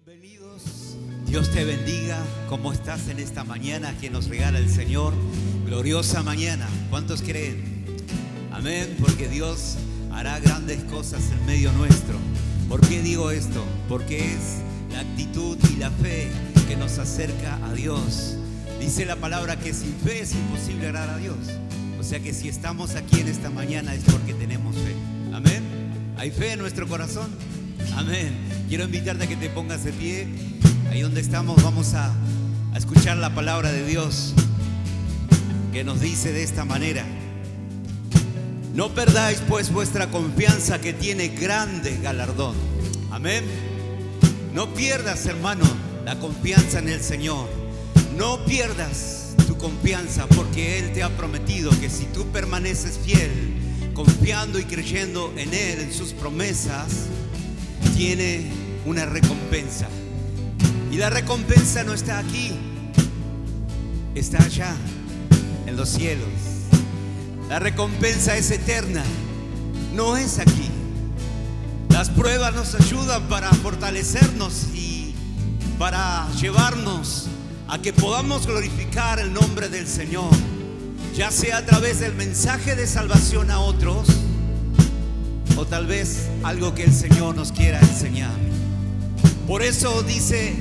Bienvenidos, Dios te bendiga. ¿Cómo estás en esta mañana que nos regala el Señor? Gloriosa mañana. ¿Cuántos creen? Amén, porque Dios hará grandes cosas en medio nuestro. ¿Por qué digo esto? Porque es la actitud y la fe que nos acerca a Dios. Dice la palabra que sin fe es imposible agradar a Dios. O sea que si estamos aquí en esta mañana es porque tenemos fe. Amén. ¿Hay fe en nuestro corazón? Amén. Quiero invitarte a que te pongas de pie. Ahí donde estamos vamos a escuchar la palabra de Dios, que nos dice de esta manera: no perdáis pues vuestra confianza, que tiene grande galardón. Amén. No pierdas, hermano, la confianza en el Señor. No pierdas tu confianza, porque Él te ha prometido que si tú permaneces fiel, confiando y creyendo en Él, en sus promesas, tiene una recompensa. Y la recompensa no está aquí, está allá en los cielos. La recompensa es eterna, no es aquí. Las pruebas nos ayudan para fortalecernos y para llevarnos a que podamos glorificar el nombre del Señor, ya sea a través del mensaje de salvación a otros, o tal vez algo que el Señor nos quiera enseñar. Por eso dice: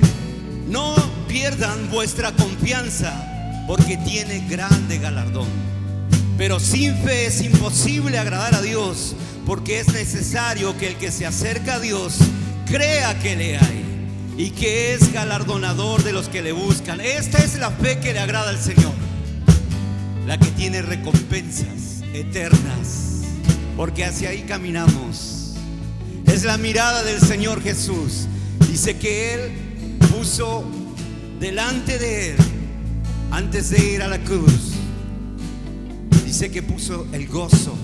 no pierdan vuestra confianza, porque tiene grande galardón. Pero sin fe es imposible agradar a Dios, porque es necesario que el que se acerca a Dios crea que le hay y que es galardonador de los que le buscan. Esta es la fe que le agrada al Señor, la que tiene recompensas eternas, porque hacia ahí caminamos. Es la mirada del Señor Jesús. Dice que Él puso delante de Él, antes de ir a la cruz, dice que puso el gozo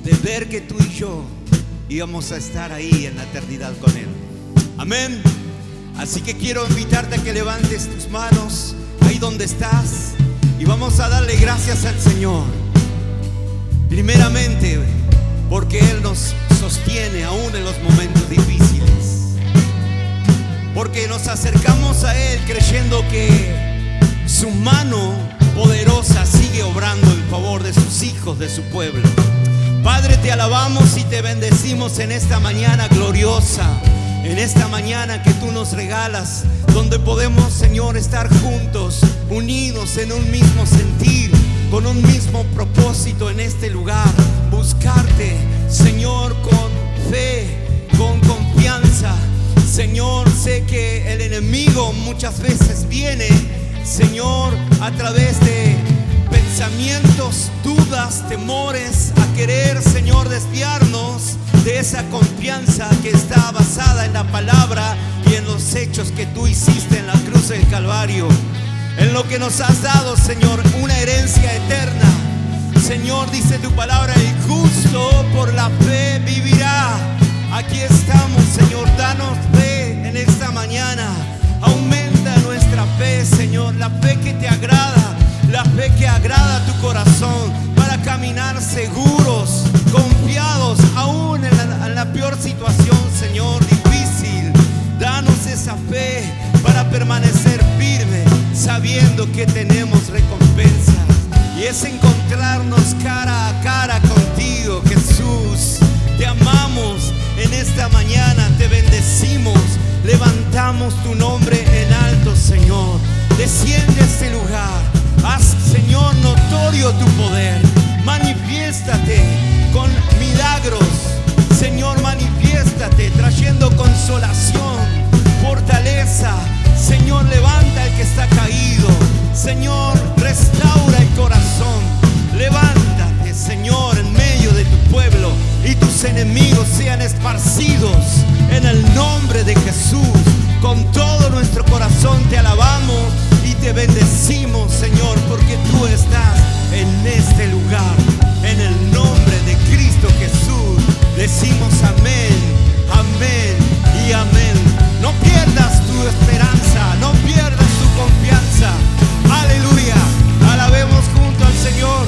de ver que tú y yo íbamos a estar ahí en la eternidad con Él. Amén. Así que quiero invitarte a que levantes tus manos ahí donde estás y vamos a darle gracias al Señor. Primeramente, porque Él nos sostiene aún en los momentos difíciles. Porque nos acercamos a Él creyendo que su mano poderosa sigue obrando en favor de sus hijos, de su pueblo. Padre, te alabamos y te bendecimos en esta mañana gloriosa, en esta mañana que tú nos regalas, donde podemos, Señor, estar juntos, unidos en un mismo sentir, con un mismo propósito en este lugar. Buscarte, Señor, con fe, con confianza. Señor, sé que el enemigo muchas veces viene, Señor, a través de pensamientos, dudas, temores, a querer, Señor, desviarnos de esa confianza que está basada en la palabra y en los hechos que tú hiciste en la cruz del Calvario, en lo que nos has dado, Señor, una herencia eterna. Señor, dice tu palabra: el justo por la fe vivirá. Aquí estamos, Señor, danos fe en esta mañana. Aumenta nuestra fe, Señor, la fe que te agrada, la fe que agrada a tu corazón, para caminar seguros, confiados, aún en la peor situación, Señor, difícil. Danos esa fe para permanecer firme, sabiendo que tenemos recompensa. Y es encontrarnos cara a cara contigo, Jesús. Te amamos en esta mañana, te bendecimos, levantamos tu nombre en alto, Señor. Desciende a este lugar, haz, Señor, notorio tu poder. Manifiéstate con milagros, Señor, manifiéstate trayendo consolación, fortaleza. Señor, levanta al que está caído. Señor, restaura el corazón. Levántate, Señor, en medio de tu pueblo, y tus enemigos sean esparcidos en el nombre de Jesús. Con todo nuestro corazón te alabamos y te bendecimos, Señor, porque tú estás en este lugar. En el nombre de Cristo Jesús decimos amén, amén y amén. No pierdas tu esperanza, no pierdas tu confianza. Aleluya, alabemos junto al Señor.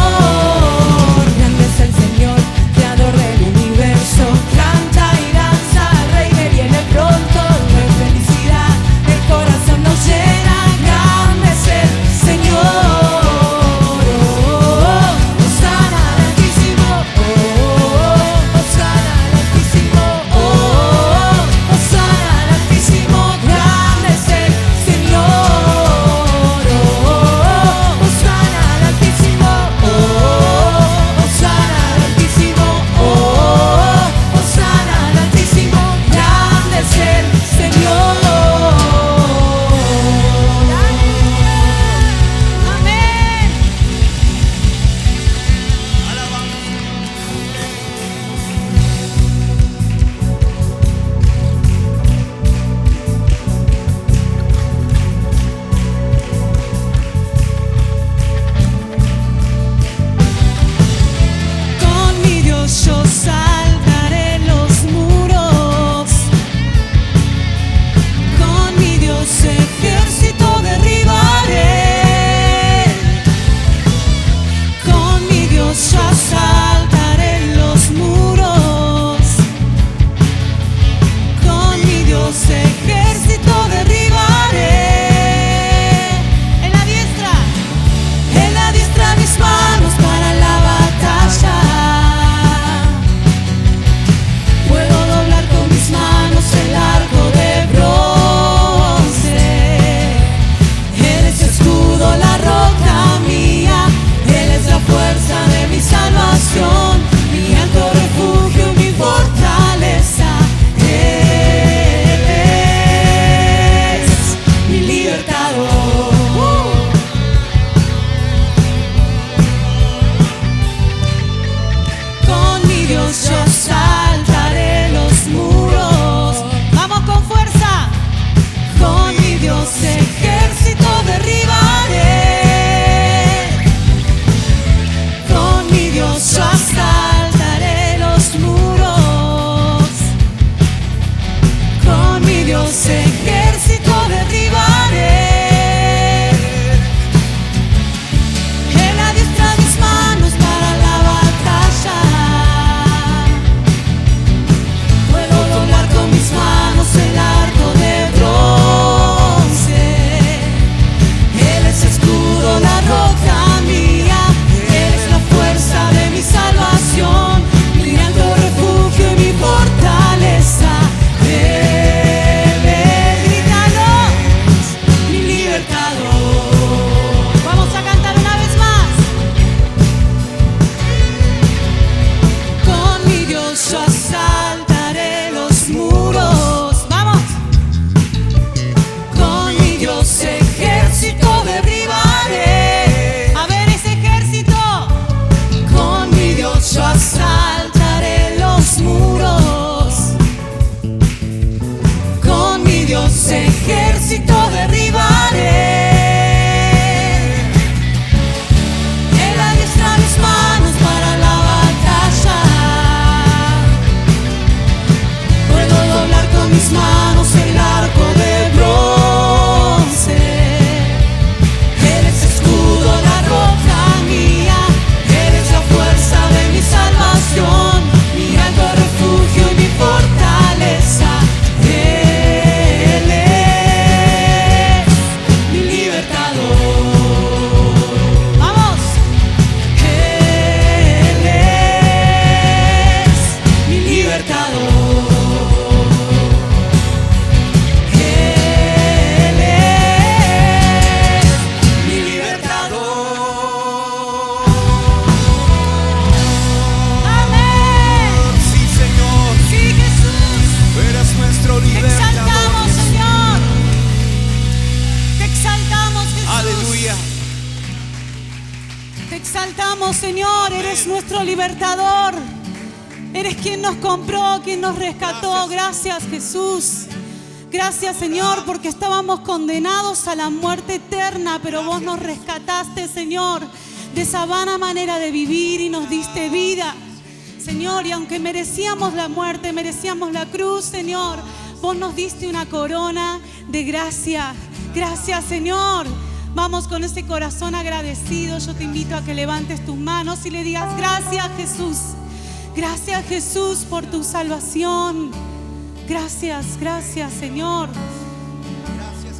libertador. Te exaltamos, Señor, eres nuestro libertador. Eres quien nos compró, quien nos rescató. Gracias, Jesús. Gracias, Señor, porque estábamos condenados a la muerte eterna, pero vos nos rescataste, Señor, de esa vana manera de vivir y nos diste vida, Señor. Y aunque merecíamos la muerte, merecíamos la cruz, Señor, vos nos diste una corona de gracia. Gracias, Señor. Vamos con ese corazón agradecido. Yo te invito a que levantes tus manos y le digas: gracias, Jesús. Gracias, Jesús, por tu salvación. Gracias, gracias, Señor.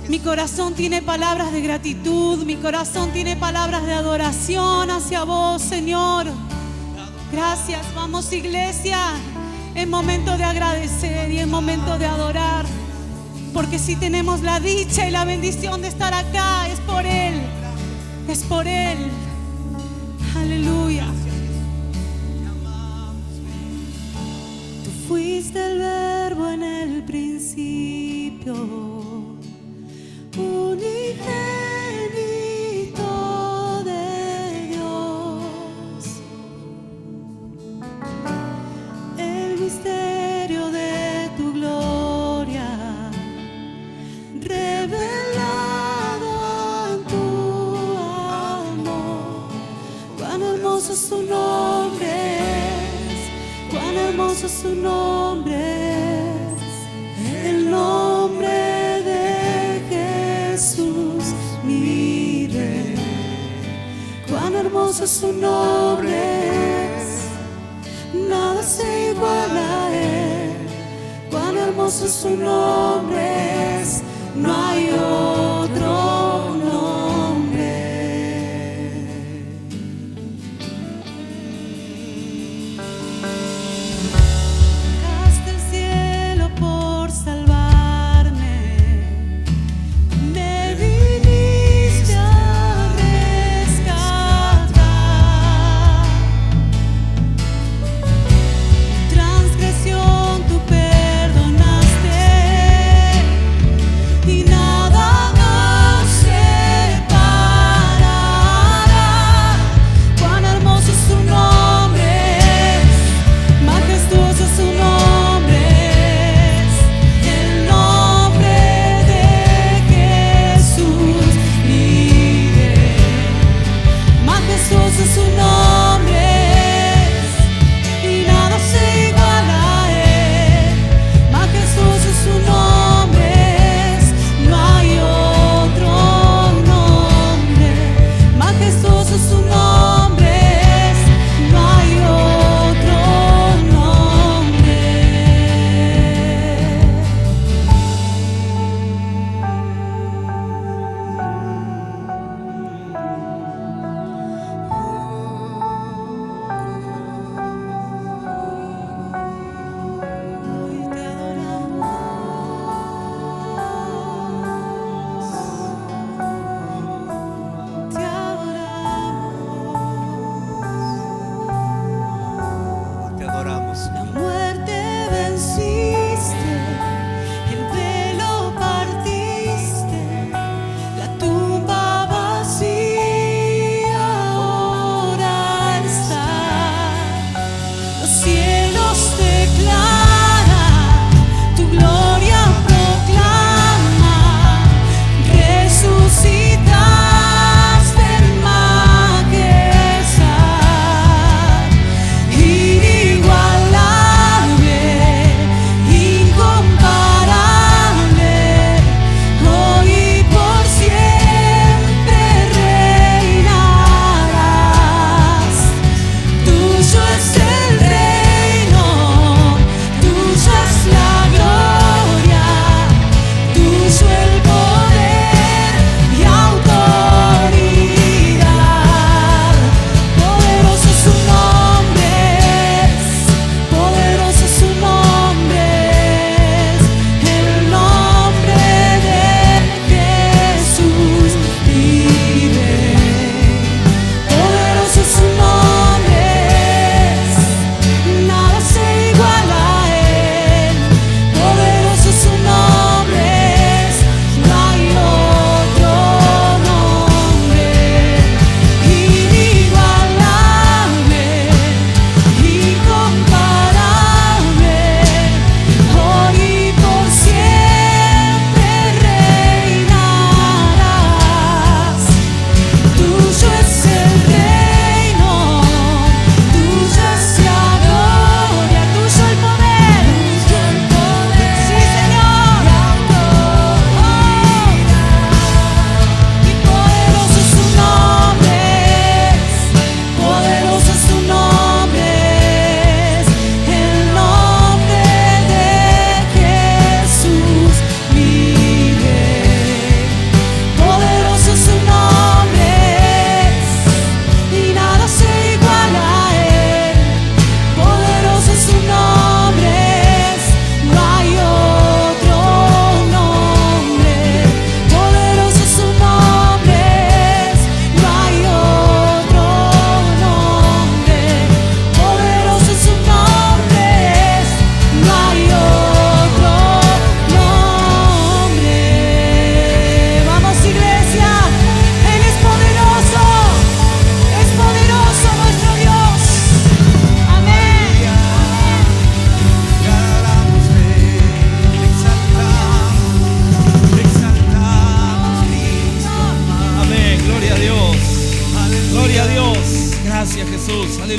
Mi corazón tiene palabras de gratitud. Mi corazón tiene palabras de adoración hacia vos, Señor. Gracias. Vamos, iglesia. Es momento de agradecer y es momento de adorar. Porque si tenemos la dicha y la bendición de estar acá, es por Él. Es por Él. Aleluya. Tú fuiste el verbo en el principio, unigénito de Dios. El misterio de tu gloria, revelado en tu amor. Cuán hermoso es tu nombre es, cuán hermoso es tu nombre es, el nombre de Jesús, mi Rey. Cuán hermoso es tu nombre es, nada se iguala a Él. Cuán hermoso es tu nombre es, no hay otro nombre. Hasta el cielo por salvarme, me viniste a rescatar. Transgresión tú perdonaste y nada más.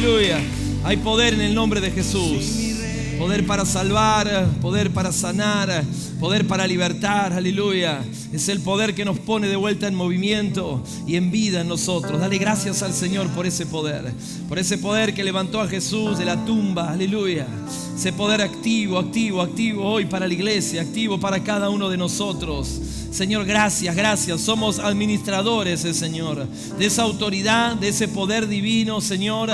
aleluya. Hay poder en el nombre de Jesús. Poder para salvar, poder para sanar, poder para libertar, aleluya. Es el poder que nos pone de vuelta en movimiento y en vida en nosotros. Dale gracias al Señor por ese poder que levantó a Jesús de la tumba, aleluya. Ese poder activo hoy para la iglesia, activo para cada uno de nosotros. Señor, gracias. Somos administradores, Señor, de esa autoridad, de ese poder divino, Señor.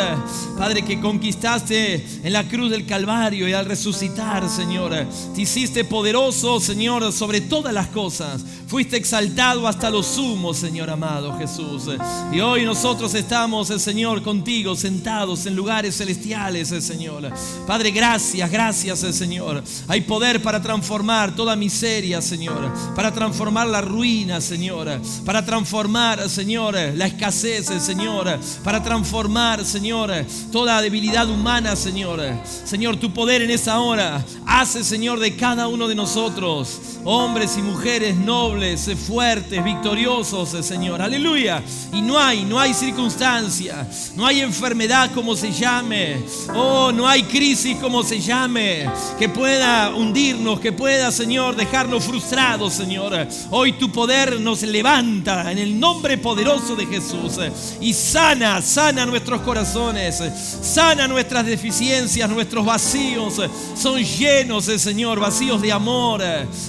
Padre, que conquistaste en la cruz del Calvario y al resucitar, Señor, te hiciste poderoso, Señor, sobre todas las cosas. Fuiste exaltado hasta lo sumo, Señor amado Jesús. Y hoy nosotros estamos, Señor, contigo, sentados en lugares celestiales, Señor. Padre, gracias, Señor. Hay poder para transformar toda miseria, Señor, para transformar la ruina, Señor, para transformar, Señor, la escasez, Señor, para transformar, Señor, toda debilidad humana, Señor. Señor, tu poder en esa hora hace, Señor, de cada uno de nosotros hombres y mujeres nobles, fuertes, victoriosos, Señor, aleluya. Y no hay circunstancia, no hay enfermedad como se llame, no hay crisis como se llame, que pueda hundirnos, que pueda, Señor, dejarnos frustrados, Señor. Hoy tu poder nos levanta en el nombre poderoso de Jesús y sana nuestros corazones, sana nuestras deficiencias, nuestros vacíos son llenos, Señor, vacíos de amor,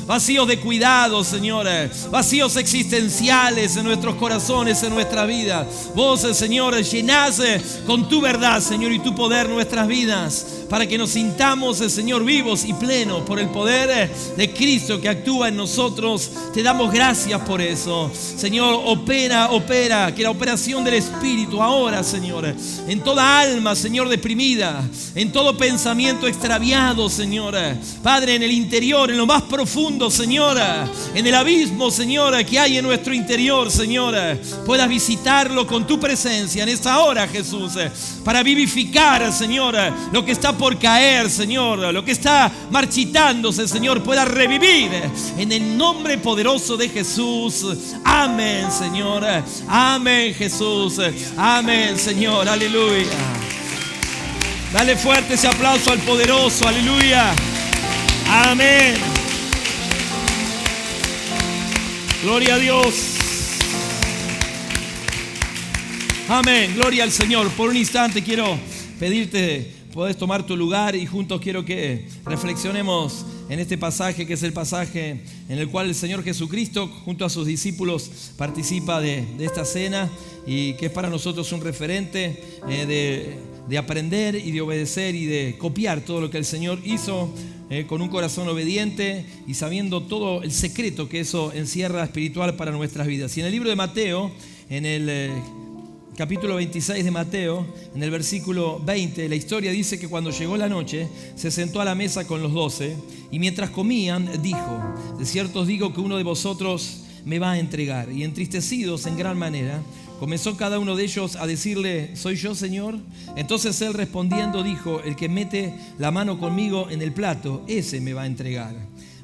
vacíos de cuidado, Señor, vacíos existenciales en nuestros corazones, en nuestra vida. Vos, Señor, llenás con tu verdad, Señor, y tu poder nuestras vidas, para que nos sintamos, Señor, vivos y plenos por el poder de Cristo que actúa en nosotros. Te damos gracias por eso. Señor, opera, que la operación del Espíritu ahora, Señor, en toda alma, Señor, deprimida, en todo pensamiento extraviado, Señor, Padre, en el interior, en lo más profundo, Señor, en el abismo, Señor, que hay en nuestro interior, Señor, puedas visitarlo con tu presencia en esta hora, Jesús, para vivificar, Señor, lo que está por caer, Señor, lo que está marchitándose, Señor, pueda revivir en el nombre poderoso de Jesús. Amén, Señor. Amén, Jesús. Amén, Señor. Aleluya. Dale fuerte ese aplauso al poderoso. Aleluya. Amén. Gloria a Dios. Amén. Gloria al Señor. Por un instante quiero pedirte, podés tomar tu lugar y juntos quiero que reflexionemos en este pasaje, que es el pasaje en el cual el Señor Jesucristo junto a sus discípulos participa de esta cena, y que es para nosotros un referente de aprender y de obedecer y de copiar todo lo que el Señor hizo, con un corazón obediente y sabiendo todo el secreto que eso encierra espiritual para nuestras vidas. Y en el libro de Mateo, en el capítulo 26 de Mateo, en el versículo 20, la historia dice que cuando llegó la noche, se sentó a la mesa con los 12, y mientras comían, dijo: de cierto os digo que uno de vosotros me va a entregar. Y entristecidos en gran manera, comenzó cada uno de ellos a decirle: ¿soy yo, Señor? Entonces él respondiendo dijo: el que mete la mano conmigo en el plato, ese me va a entregar.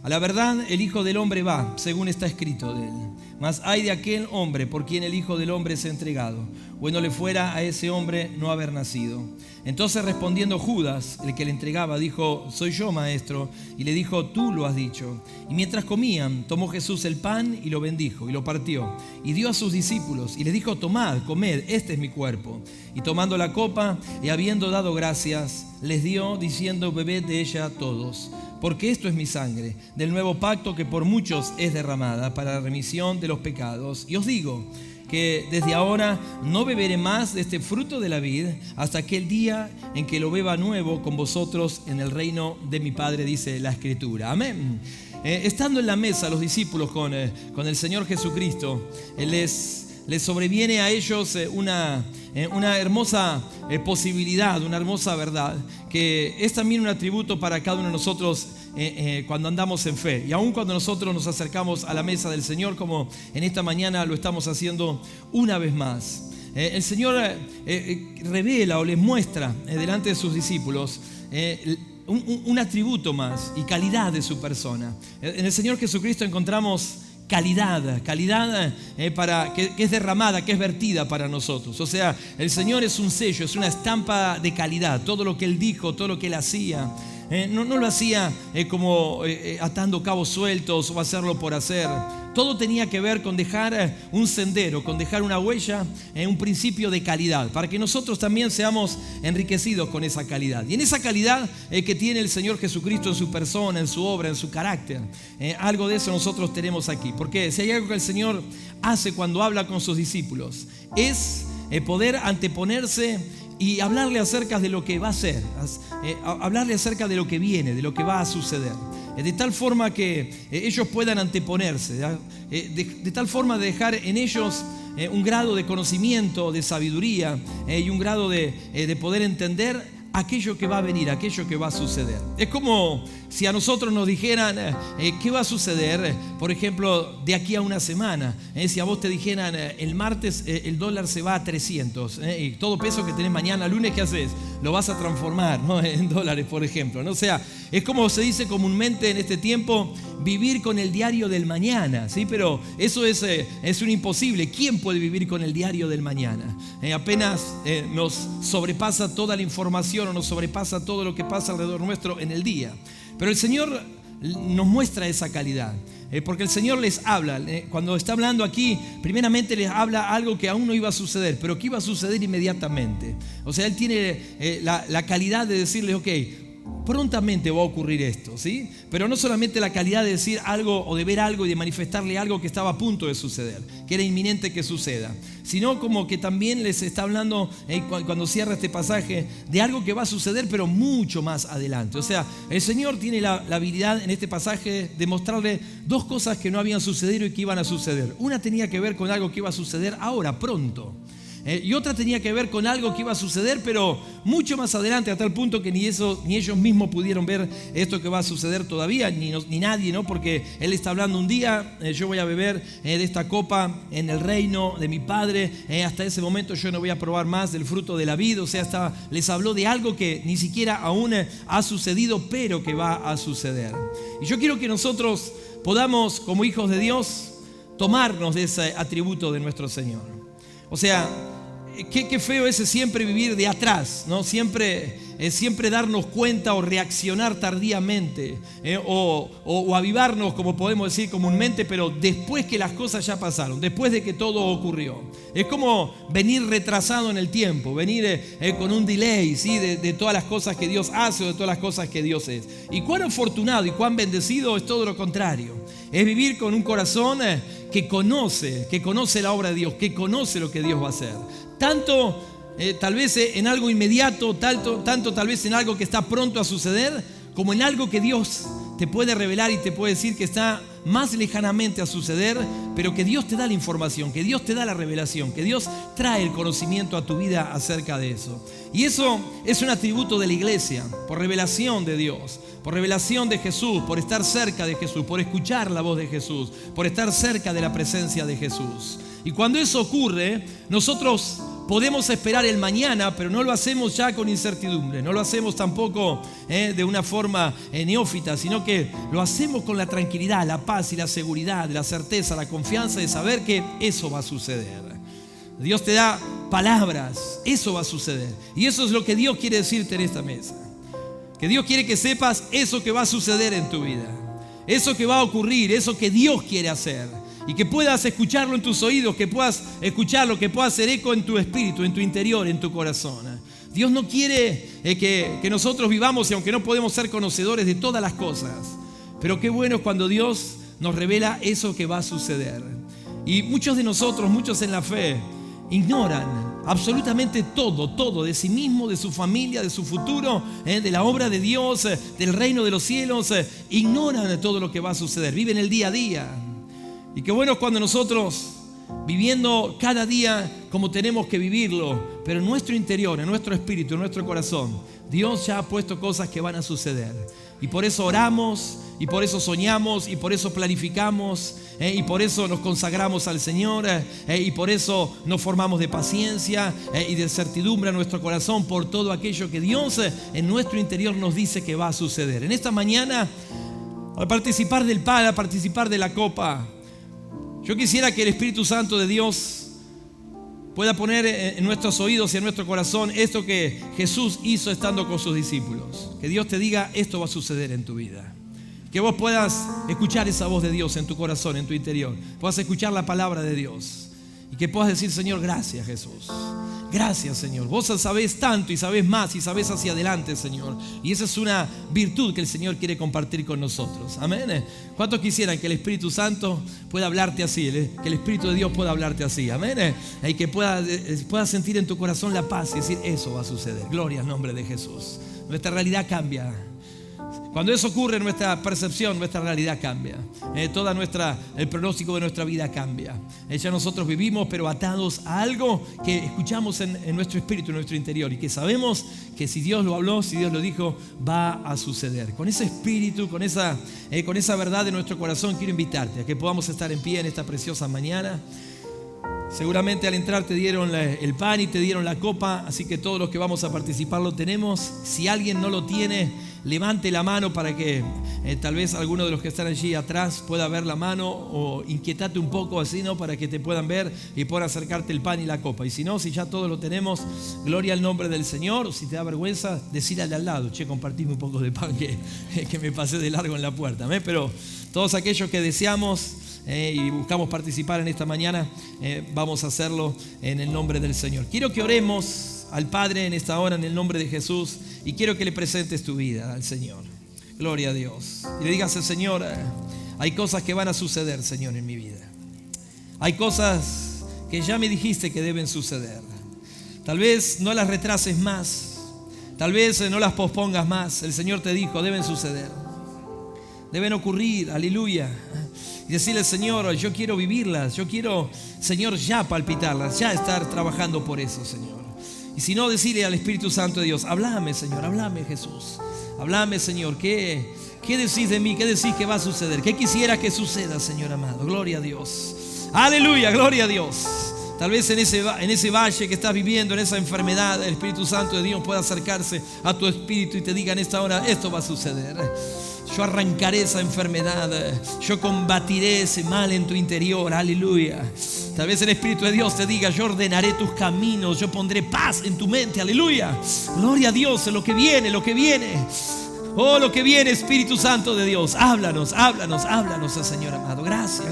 A la verdad, el Hijo del Hombre va, según está escrito de él. Mas hay de aquel hombre por quien el Hijo del Hombre es entregado. Bueno le fuera a ese hombre no haber nacido. Entonces respondiendo Judas, el que le entregaba, dijo: soy yo, maestro. Y le dijo: tú lo has dicho. Y mientras comían, tomó Jesús el pan y lo bendijo y lo partió y dio a sus discípulos y les dijo: tomad, comed, este es mi cuerpo. Y tomando la copa y habiendo dado gracias, les dio diciendo: bebed de ella todos, porque esto es mi sangre del nuevo pacto, que por muchos es derramada para la remisión de los pecados. Y os digo que desde ahora no beberé más de este fruto de la vid hasta aquel día en que lo beba nuevo con vosotros en el reino de mi Padre, dice la Escritura. Amén. Estando en la mesa los discípulos con el Señor Jesucristo, les sobreviene a ellos una hermosa posibilidad, una hermosa verdad, que es también un atributo para cada uno de nosotros cuando andamos en fe. Y aun cuando nosotros nos acercamos a la mesa del Señor, como en esta mañana lo estamos haciendo una vez más, el Señor revela o les muestra delante de sus discípulos un atributo más y calidad de su persona. En el Señor Jesucristo encontramos calidad que es derramada, que es vertida para nosotros. O sea, el Señor es un sello, es una estampa de calidad. Todo lo que Él dijo, todo lo que Él hacía, no lo hacía como atando cabos sueltos o hacerlo por hacer. Todo tenía que ver con dejar un sendero, con dejar una huella, un principio de calidad, para que nosotros también seamos enriquecidos con esa calidad. Y en esa calidad que tiene el Señor Jesucristo en su persona, en su obra, en su carácter, algo de eso nosotros tenemos aquí. Porque si hay algo que el Señor hace cuando habla con sus discípulos, es poder anteponerse y hablarle acerca de lo que va a ser, hablarle acerca de lo que viene, de lo que va a suceder. De tal forma que ellos puedan anteponerse, de tal forma de dejar en ellos un grado de conocimiento, de sabiduría y un grado de poder entender aquello que va a venir, aquello que va a suceder. Es como si a nosotros nos dijeran qué va a suceder, por ejemplo, de aquí a una semana. Si a vos te dijeran el martes el dólar se va a 300 y todo peso que tenés mañana, lunes, ¿qué haces? Lo vas a transformar, ¿no? En dólares, por ejemplo, ¿no? O sea, es como se dice comúnmente en este tiempo, vivir con el diario del mañana, ¿sí? Pero eso es un imposible. ¿Quién puede vivir con el diario del mañana? Apenas nos sobrepasa toda la información o nos sobrepasa todo lo que pasa alrededor nuestro en el día. Pero el Señor nos muestra esa calidad, porque el Señor les habla. Cuando está hablando aquí, primeramente les habla algo que aún no iba a suceder, pero que iba a suceder inmediatamente. O sea, Él tiene la calidad de decirles, ok, prontamente va a ocurrir esto, ¿sí? Pero no solamente la calidad de decir algo o de ver algo y de manifestarle algo que estaba a punto de suceder, que era inminente que suceda, sino como que también les está hablando, cuando cierra este pasaje, de algo que va a suceder pero mucho más adelante. O sea, el Señor tiene la habilidad en este pasaje de mostrarle dos cosas que no habían sucedido y que iban a suceder. Una tenía que ver con algo que iba a suceder ahora, pronto. Y otra tenía que ver con algo que iba a suceder, pero mucho más adelante, a tal punto que ni ellos mismos pudieron ver esto que va a suceder todavía, ni nadie, ¿no? Porque Él está hablando un día, yo voy a beber de esta copa en el reino de mi Padre, hasta ese momento yo no voy a probar más del fruto de la vid. O sea, les habló de algo que ni siquiera aún ha sucedido, pero que va a suceder. Y yo quiero que nosotros podamos, como hijos de Dios, tomarnos de ese atributo de nuestro Señor. O sea, qué feo es siempre vivir de atrás, ¿no? Siempre darnos cuenta o reaccionar tardíamente, o avivarnos, como podemos decir comúnmente, pero después que las cosas ya pasaron, después de que todo ocurrió. Es como venir retrasado en el tiempo, venir con un delay, ¿sí? de todas las cosas que Dios hace o de todas las cosas que Dios es. Y cuán afortunado y cuán bendecido es todo lo contrario. Es vivir con un corazón que conoce la obra de Dios, que conoce lo que Dios va a hacer. Tanto tal vez en algo inmediato, tanto tal vez en algo que está pronto a suceder, como en algo que Dios te puede revelar y te puede decir que está más lejanamente a suceder, pero que Dios te da la información, que Dios te da la revelación, que Dios trae el conocimiento a tu vida acerca de eso. Y eso es un atributo de la iglesia, por revelación de Dios, por revelación de Jesús, por estar cerca de Jesús, por escuchar la voz de Jesús, por estar cerca de la presencia de Jesús. Y cuando eso ocurre, nosotros podemos esperar el mañana, pero no lo hacemos ya con incertidumbre, no lo hacemos tampoco de una forma neófita, sino que lo hacemos con la tranquilidad, la paz y la seguridad, la certeza, la confianza de saber que eso va a suceder. Dios te da palabras, eso va a suceder. Y eso es lo que Dios quiere decirte en esta mesa. Que Dios quiere que sepas eso que va a suceder en tu vida, eso que va a ocurrir, eso que Dios quiere hacer. Y que puedas escucharlo en tus oídos, que puedas escucharlo, que pueda hacer eco en tu espíritu, en tu interior, en tu corazón. Dios no quiere que nosotros vivamos, y aunque no podemos ser conocedores de todas las cosas, pero qué bueno es cuando Dios nos revela eso que va a suceder. Y muchos de nosotros, muchos en la fe, ignoran absolutamente todo de sí mismo, de su familia, de su futuro, de la obra de Dios, del reino de los cielos. Ignoran todo lo que va a suceder, viven el día a día. Y qué bueno es cuando nosotros, viviendo cada día como tenemos que vivirlo, pero en nuestro interior, en nuestro espíritu, en nuestro corazón, Dios ya ha puesto cosas que van a suceder. Y por eso oramos, y por eso soñamos, y por eso planificamos, y por eso nos consagramos al Señor, y por eso nos formamos de paciencia y de certidumbre en nuestro corazón por todo aquello que Dios en nuestro interior nos dice que va a suceder. En esta mañana, al participar del pan, al participar de la copa, Yo quisiera que el Espíritu Santo de Dios pueda poner en nuestros oídos y en nuestro corazón esto que Jesús hizo estando con sus discípulos. Que Dios te diga, esto va a suceder en tu vida. Que vos puedas escuchar esa voz de Dios en tu corazón, en tu interior. Puedas escuchar la palabra de Dios. Y que puedas decir, Señor, gracias Jesús. Gracias, Señor. Vos sabés tanto y sabés más y sabés hacia adelante, Señor. Y esa es una virtud que el Señor quiere compartir con nosotros. Amén. ¿Cuántos quisieran que el Espíritu Santo pueda hablarte así? Que el Espíritu de Dios pueda hablarte así. Amén. Y que puedas sentir en tu corazón la paz y decir, eso va a suceder. Gloria al nombre de Jesús. Nuestra realidad cambia. Cuando eso ocurre, nuestra percepción, nuestra realidad cambia. Todo el pronóstico de nuestra vida cambia. Ya nosotros vivimos, pero atados a algo que escuchamos en nuestro espíritu, en nuestro interior, y que sabemos que si Dios lo habló, si Dios lo dijo, va a suceder. Con ese espíritu, con esa verdad de nuestro corazón, quiero invitarte a que podamos estar en pie en esta preciosa mañana. Seguramente al entrar te dieron el pan y te dieron la copa, así que todos los que vamos a participar lo tenemos. Si alguien no lo tiene, levante la mano para que tal vez alguno de los que están allí atrás pueda ver la mano, o inquietate un poco así, ¿no? Para que te puedan ver y puedan acercarte el pan y la copa. Y si no, si ya todos lo tenemos, gloria al nombre del Señor. Si te da vergüenza, decir al de al lado, che, compartime un poco de pan que me pasé de largo en la puerta. Pero todos aquellos que deseamos y buscamos participar en esta mañana, vamos a hacerlo en el nombre del Señor. Quiero que oremos al Padre en esta hora en el nombre de Jesús, y quiero que le presentes tu vida al Señor. Gloria a Dios. Y le digas al Señor, hay cosas que van a suceder, Señor, en mi vida. Hay cosas que ya me dijiste que deben suceder. Tal vez no las retrases más, tal vez no las pospongas más. El Señor te dijo, deben suceder, deben ocurrir, aleluya. Y decirle, Señor, yo quiero vivirlas, yo quiero, Señor, ya palpitarlas, ya estar trabajando por eso, Señor. Y si no, decirle al Espíritu Santo de Dios, háblame, Señor, háblame, Jesús. Háblame, Señor, ¿qué decís de mí? ¿Qué decís que va a suceder? ¿Qué quisiera que suceda, Señor amado? Gloria a Dios. Aleluya, gloria a Dios. Tal vez en ese valle que estás viviendo, en esa enfermedad, el Espíritu Santo de Dios pueda acercarse a tu espíritu y te diga en esta hora, esto va a suceder. Yo arrancaré esa enfermedad, yo combatiré ese mal en tu interior, aleluya. Tal vez el Espíritu de Dios te diga, yo ordenaré tus caminos, yo pondré paz en tu mente, aleluya. Gloria a Dios, lo que viene, oh, lo que viene, Espíritu Santo de Dios. Háblanos, Señor amado. Gracias.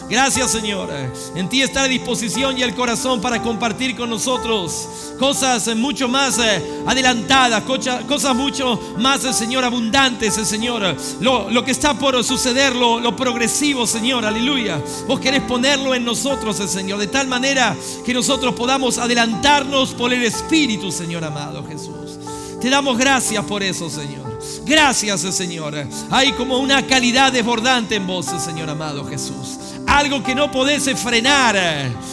Gracias, Señor. En ti está la disposición y el corazón para compartir con nosotros cosas mucho más adelantadas, cosas mucho más, Señor, abundantes, Señor. Lo que está por suceder, lo progresivo, Señor, aleluya. Vos querés ponerlo en nosotros, Señor, de tal manera que nosotros podamos adelantarnos por el Espíritu, Señor amado Jesús. Te damos gracias por eso, Señor. Gracias, Señor. Hay como una calidad desbordante en vos, Señor amado Jesús. Algo que no podés frenar,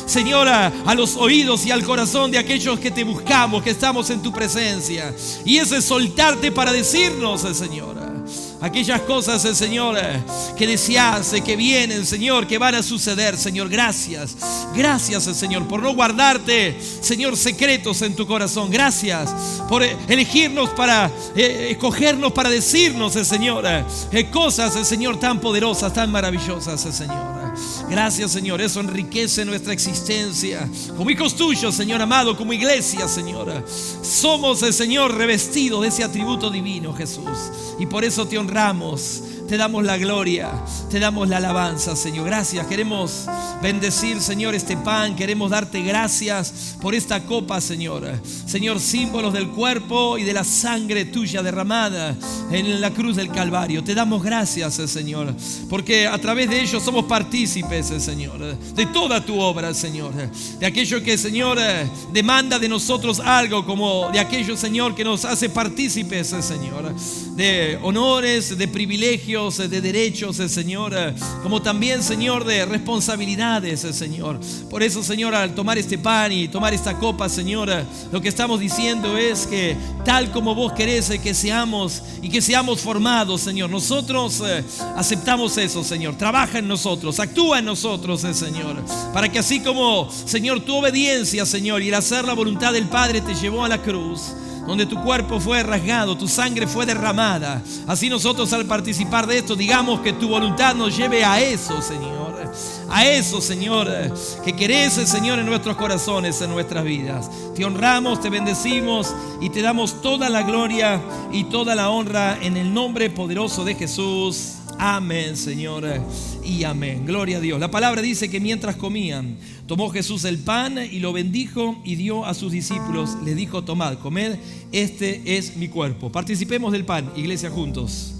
Señor, a los oídos y al corazón de aquellos que te buscamos, que estamos en tu presencia. Y ese es soltarte para decirnos, Señor, aquellas cosas, Señor, que deseas, que vienen, Señor, que van a suceder, Señor. Gracias, Señor, por no guardarte, Señor, secretos en tu corazón. Gracias por elegirnos para escogernos para decirnos, Señor, cosas, Señor, tan poderosas, tan maravillosas, Señor. Gracias, Señor, eso enriquece nuestra existencia como hijos tuyos, Señor amado, como iglesia, Señor. Somos, Señor, revestidos de ese atributo divino, Jesús, y por eso te honramos. Te damos la gloria, te damos la alabanza, Señor. Gracias, queremos bendecir, Señor, este pan. Queremos darte gracias por esta copa, Señor. Señor, símbolos del cuerpo y de la sangre tuya derramada en la cruz del Calvario. Te damos gracias, Señor, porque a través de ellos somos partícipes, Señor, de toda tu obra, Señor. De aquello que, Señor, demanda de nosotros algo, como de aquello, Señor, que nos hace partícipes, Señor, de honores, de privilegios, de derechos, Señor, como también, Señor, de responsabilidades, Señor. Por eso, Señor, al tomar este pan y tomar esta copa, Señor, lo que estamos diciendo es que tal como vos querés que seamos y que seamos formados, Señor, nosotros aceptamos eso, Señor. Trabaja en nosotros, actúa en nosotros, Señor, para que así como, Señor, tu obediencia, Señor, y el hacer la voluntad del Padre te llevó a la cruz, donde tu cuerpo fue rasgado, tu sangre fue derramada, así nosotros al participar de esto digamos que tu voluntad nos lleve a eso, Señor. a eso, Señor, que querés, Señor, en nuestros corazones, en nuestras vidas. Te honramos, te bendecimos y te damos toda la gloria y toda la honra en el nombre poderoso de Jesús. Amén, Señor, y amén. Gloria a Dios. La palabra dice que mientras comían, tomó Jesús el pan y lo bendijo y dio a sus discípulos. Les dijo: tomad, comed, este es mi cuerpo. Participemos del pan, iglesia, juntos.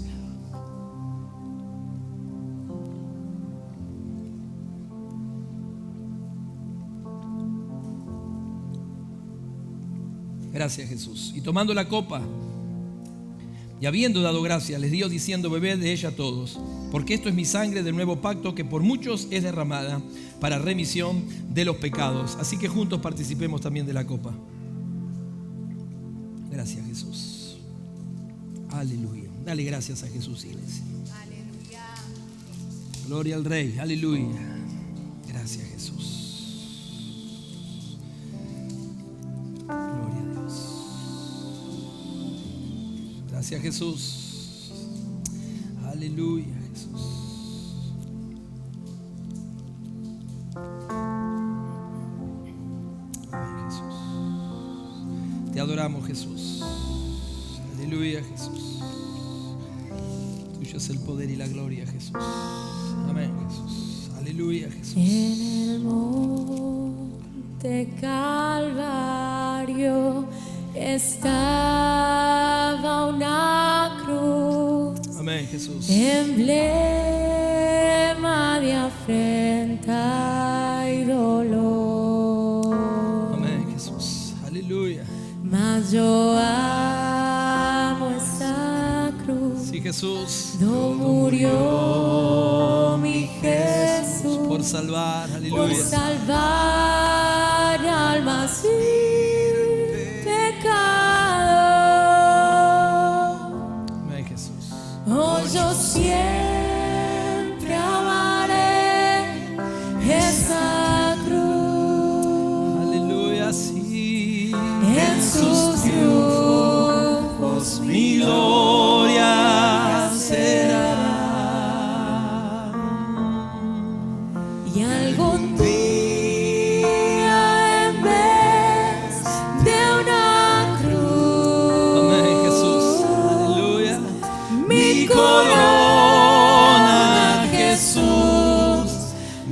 Gracias, Jesús. Y tomando la copa, y habiendo dado gracias, les dio diciendo: bebed de ella todos, porque esto es mi sangre del nuevo pacto, que por muchos es derramada para remisión de los pecados. Así que juntos participemos también de la copa. Gracias, Jesús. Aleluya. Dale gracias a Jesús, iglesia. Aleluya. Gloria al Rey. Aleluya. Gracias, Jesús. Gloria a Dios. Gracias, Jesús. Aleluya, Jesús. Amén, Jesús. Te adoramos, Jesús. Aleluya, Jesús. Tuyo es el poder y la gloria, Jesús. Amén, Jesús. Aleluya, Jesús. En el monte Calvario estaba una cruz, Amén, Jesús. emblema de afrenta y dolor. Amén, Jesús. Aleluya. Mas yo amo esa cruz, Sí, Jesús. donde murió mi Jesús Por salvar, por aleluya. salvar almas sin pecado. Amén, Jesús. Oh, yo siempre amaré esa cruz. Aleluya, sí. En sus triunfos Mi gloria será. y algún día en vez de una cruz, Amén, Jesús. Aleluya. mi corona Jesús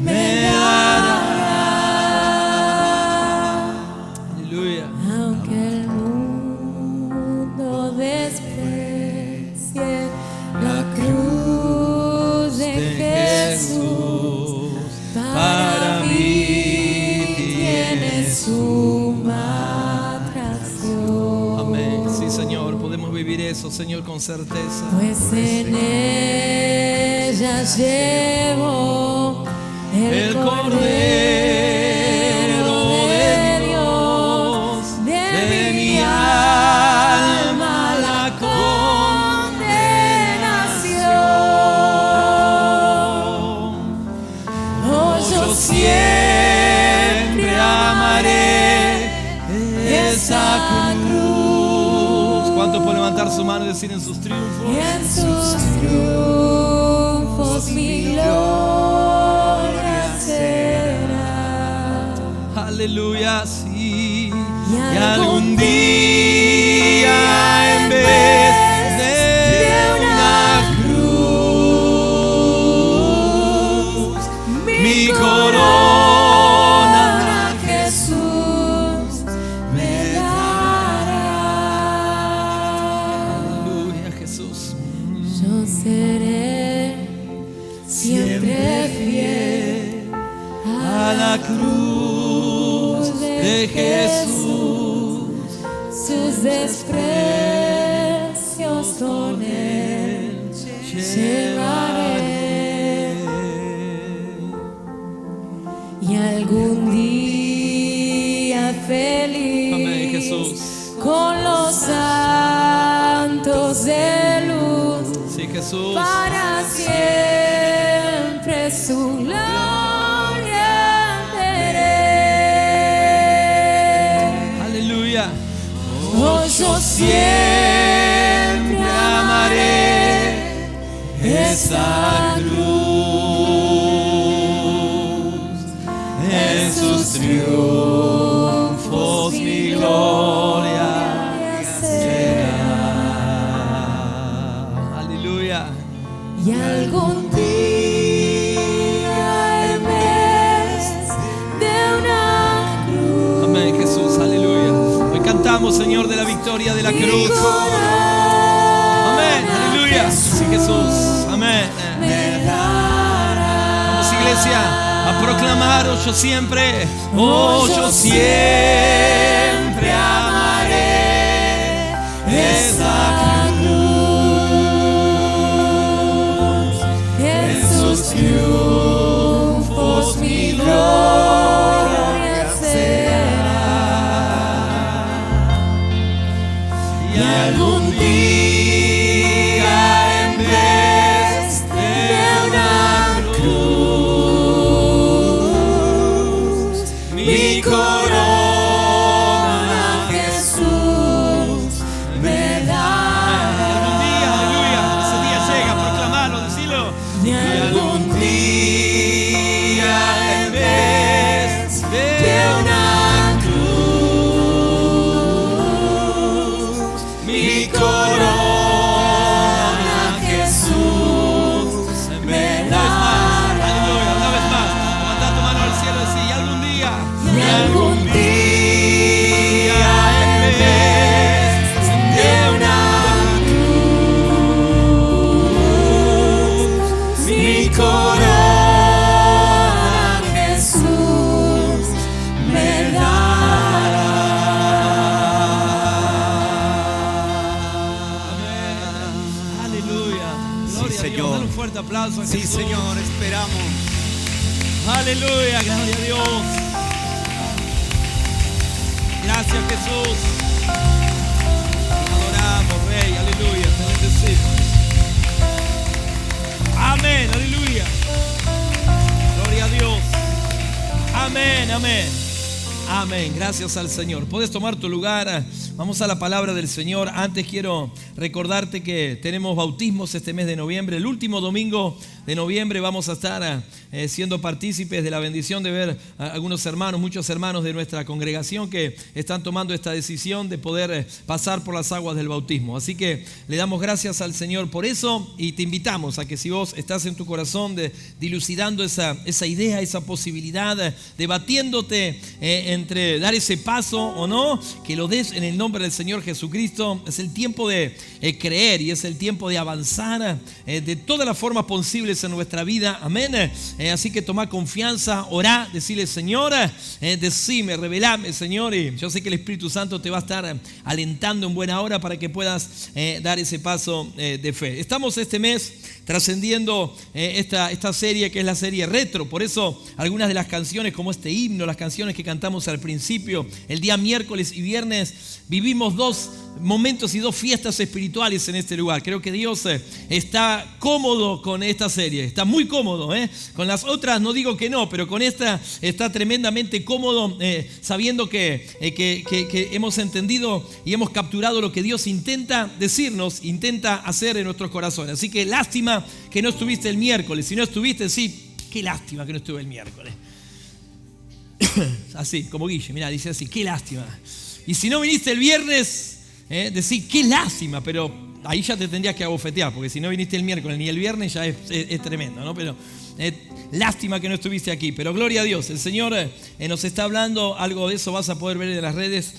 me dará. Aleluya. Aunque el mundo desprecie la cruz de Jesús, para mí tiene suma atracción. Amén. Sí, Señor, podemos vivir eso, Señor, con certeza. Pues en ella llevo el Cordero de Dios, de mi alma la condenación. Oh, yo siempre amaré esa cruz. ¿Cuántos pueden levantar su mano y decir: en sus triunfos? Y en sus triunfos mi gloria será. Aleluya, sí. Y Y algún día en vez de una cruz, mi corona Jesús me dará. Aleluya, Jesús. Yo seré siempre fiel A la cruz de Jesús, sus desprecios con él llevaré. Y algún día feliz, Amén, Jesús. con los santos de luz, Sí, Jesús. para siempre su gloria veré. Aleluya. Oh, yo siempre amaré esa cruz. triunfos mi gloria será. Aleluya. Y algún día en vez de una cruz, Amén, Jesús, aleluya. Hoy cantamos, Señor, de la victoria de la mi cruz. corona, Amén, aleluya. Sí, Jesús, amén. me dará. Vamos, iglesia, a proclamar: oh, yo siempre amaré esa cruz. En sus triunfos mi gloria será. Y algún día en vez de una cruz, mi corona Jesús me da. Algún día, aleluya, ese día llega, proclamarlo, decirlo. Y algún día en vez de una cruz, mi corona Jesús me da. Aleluya, una vez más, levanta tu mano al cielo y decir: y algún día en vez de una cruz, mi corona Jesús me dará. Amén. Aleluya. Sí, Gloria a Dios. Señor. Dale un fuerte aplauso a Sí, Jesús. Señor, esperamos. Aleluya, gloria a Dios. Gracias, Jesús. Te adoramos, Rey. Aleluya, te bendecimos. Amén, aleluya. Gloria a Dios. Amén, amén. Amén, gracias al Señor. Puedes tomar tu lugar. Vamos a la palabra del Señor. Antes quiero recordarte que tenemos bautismos este mes de noviembre. El último domingo de noviembre vamos a estar siendo partícipes de la bendición de ver a algunos hermanos, muchos hermanos de nuestra congregación que están tomando esta decisión de poder pasar por las aguas del bautismo. Así que le damos gracias al Señor por eso y te invitamos a que si vos estás en tu corazón dilucidando esa idea, esa posibilidad, debatiéndote entre dar ese paso o no, que lo des en el nombre del Señor Jesucristo. Es el tiempo de creer y es el tiempo de avanzar de todas las formas posibles en nuestra vida. Amén. Así que toma confianza, orá, decirle: Señor, decime, revelame, Señor. Y yo sé que el Espíritu Santo te va a estar alentando en buena hora para que puedas dar ese paso de fe. Estamos este mes trascendiendo esta serie que es la serie retro. Por eso algunas de las canciones, como este himno, las canciones que cantamos al principio, el día miércoles y viernes, vivimos dos momentos y dos fiestas espirituales en este lugar. Creo que Dios está cómodo con esta serie, está muy cómodo. Con las otras no digo que no, pero con esta está tremendamente cómodo, sabiendo que hemos entendido y hemos capturado lo que Dios intenta decirnos, intenta hacer en nuestros corazones. Así que lástima que no estuviste el miércoles. Si no estuviste, sí, qué lástima que no estuve el miércoles. Así, como Guille, mirá, dice así: qué lástima. Y si no viniste el viernes, decir qué lástima, pero ahí ya te tendrías que abofetear, porque si no viniste el miércoles ni el viernes ya es tremendo, ¿no? Pero lástima que no estuviste aquí, pero gloria a Dios, el Señor nos está hablando. Algo de eso vas a poder ver en las redes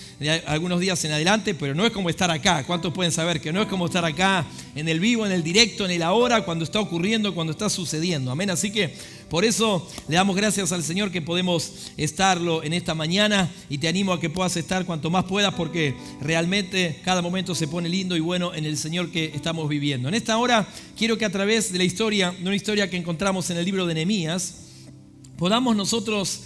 algunos días en adelante, pero no es como estar acá. ¿Cuántos pueden saber que no es como estar acá en el vivo, en el directo, en el ahora, cuando está ocurriendo, cuando está sucediendo? Amén. Así que por eso le damos gracias al Señor que podemos estarlo en esta mañana, y te animo a que puedas estar cuanto más puedas, porque realmente cada momento se pone lindo y bueno en el Señor que estamos viviendo. En esta hora quiero que a través de la historia, de una historia que encontramos en el libro de Nehemías, podamos nosotros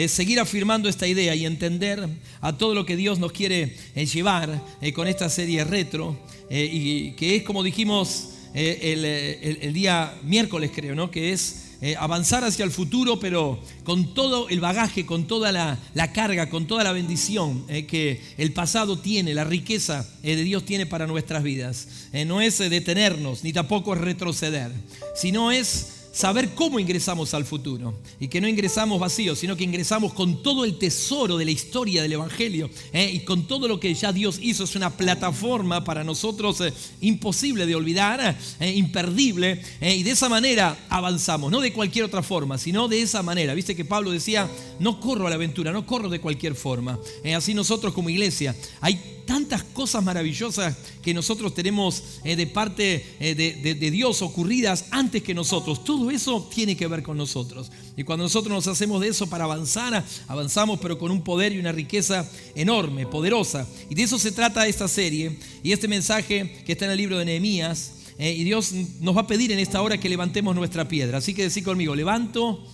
seguir afirmando esta idea y entender a todo lo que Dios nos quiere llevar con esta serie retro, y que es, como dijimos el día miércoles, creo, ¿no? Que es avanzar hacia el futuro, pero con todo el bagaje, con toda la carga, con toda la bendición que el pasado tiene, la riqueza de Dios tiene para nuestras vidas. No es detenernos, ni tampoco es retroceder, sino es saber cómo ingresamos al futuro y que no ingresamos vacíos, sino que ingresamos con todo el tesoro de la historia del Evangelio y con todo lo que ya Dios hizo. Es una plataforma para nosotros imposible de olvidar, imperdible, y de esa manera avanzamos, no de cualquier otra forma, sino de esa manera. Viste que Pablo decía, no corro a la aventura, no corro de cualquier forma. Así nosotros como iglesia, hay tantas cosas maravillosas que nosotros tenemos de parte de Dios ocurridas antes que nosotros. Todo eso tiene que ver con nosotros. Y cuando nosotros nos hacemos de eso para avanzar, avanzamos pero con un poder y una riqueza enorme, poderosa. Y de eso se trata esta serie y este mensaje que está en el libro de Nehemías. Y Dios nos va a pedir en esta hora que levantemos nuestra piedra. Así que decí conmigo, levanto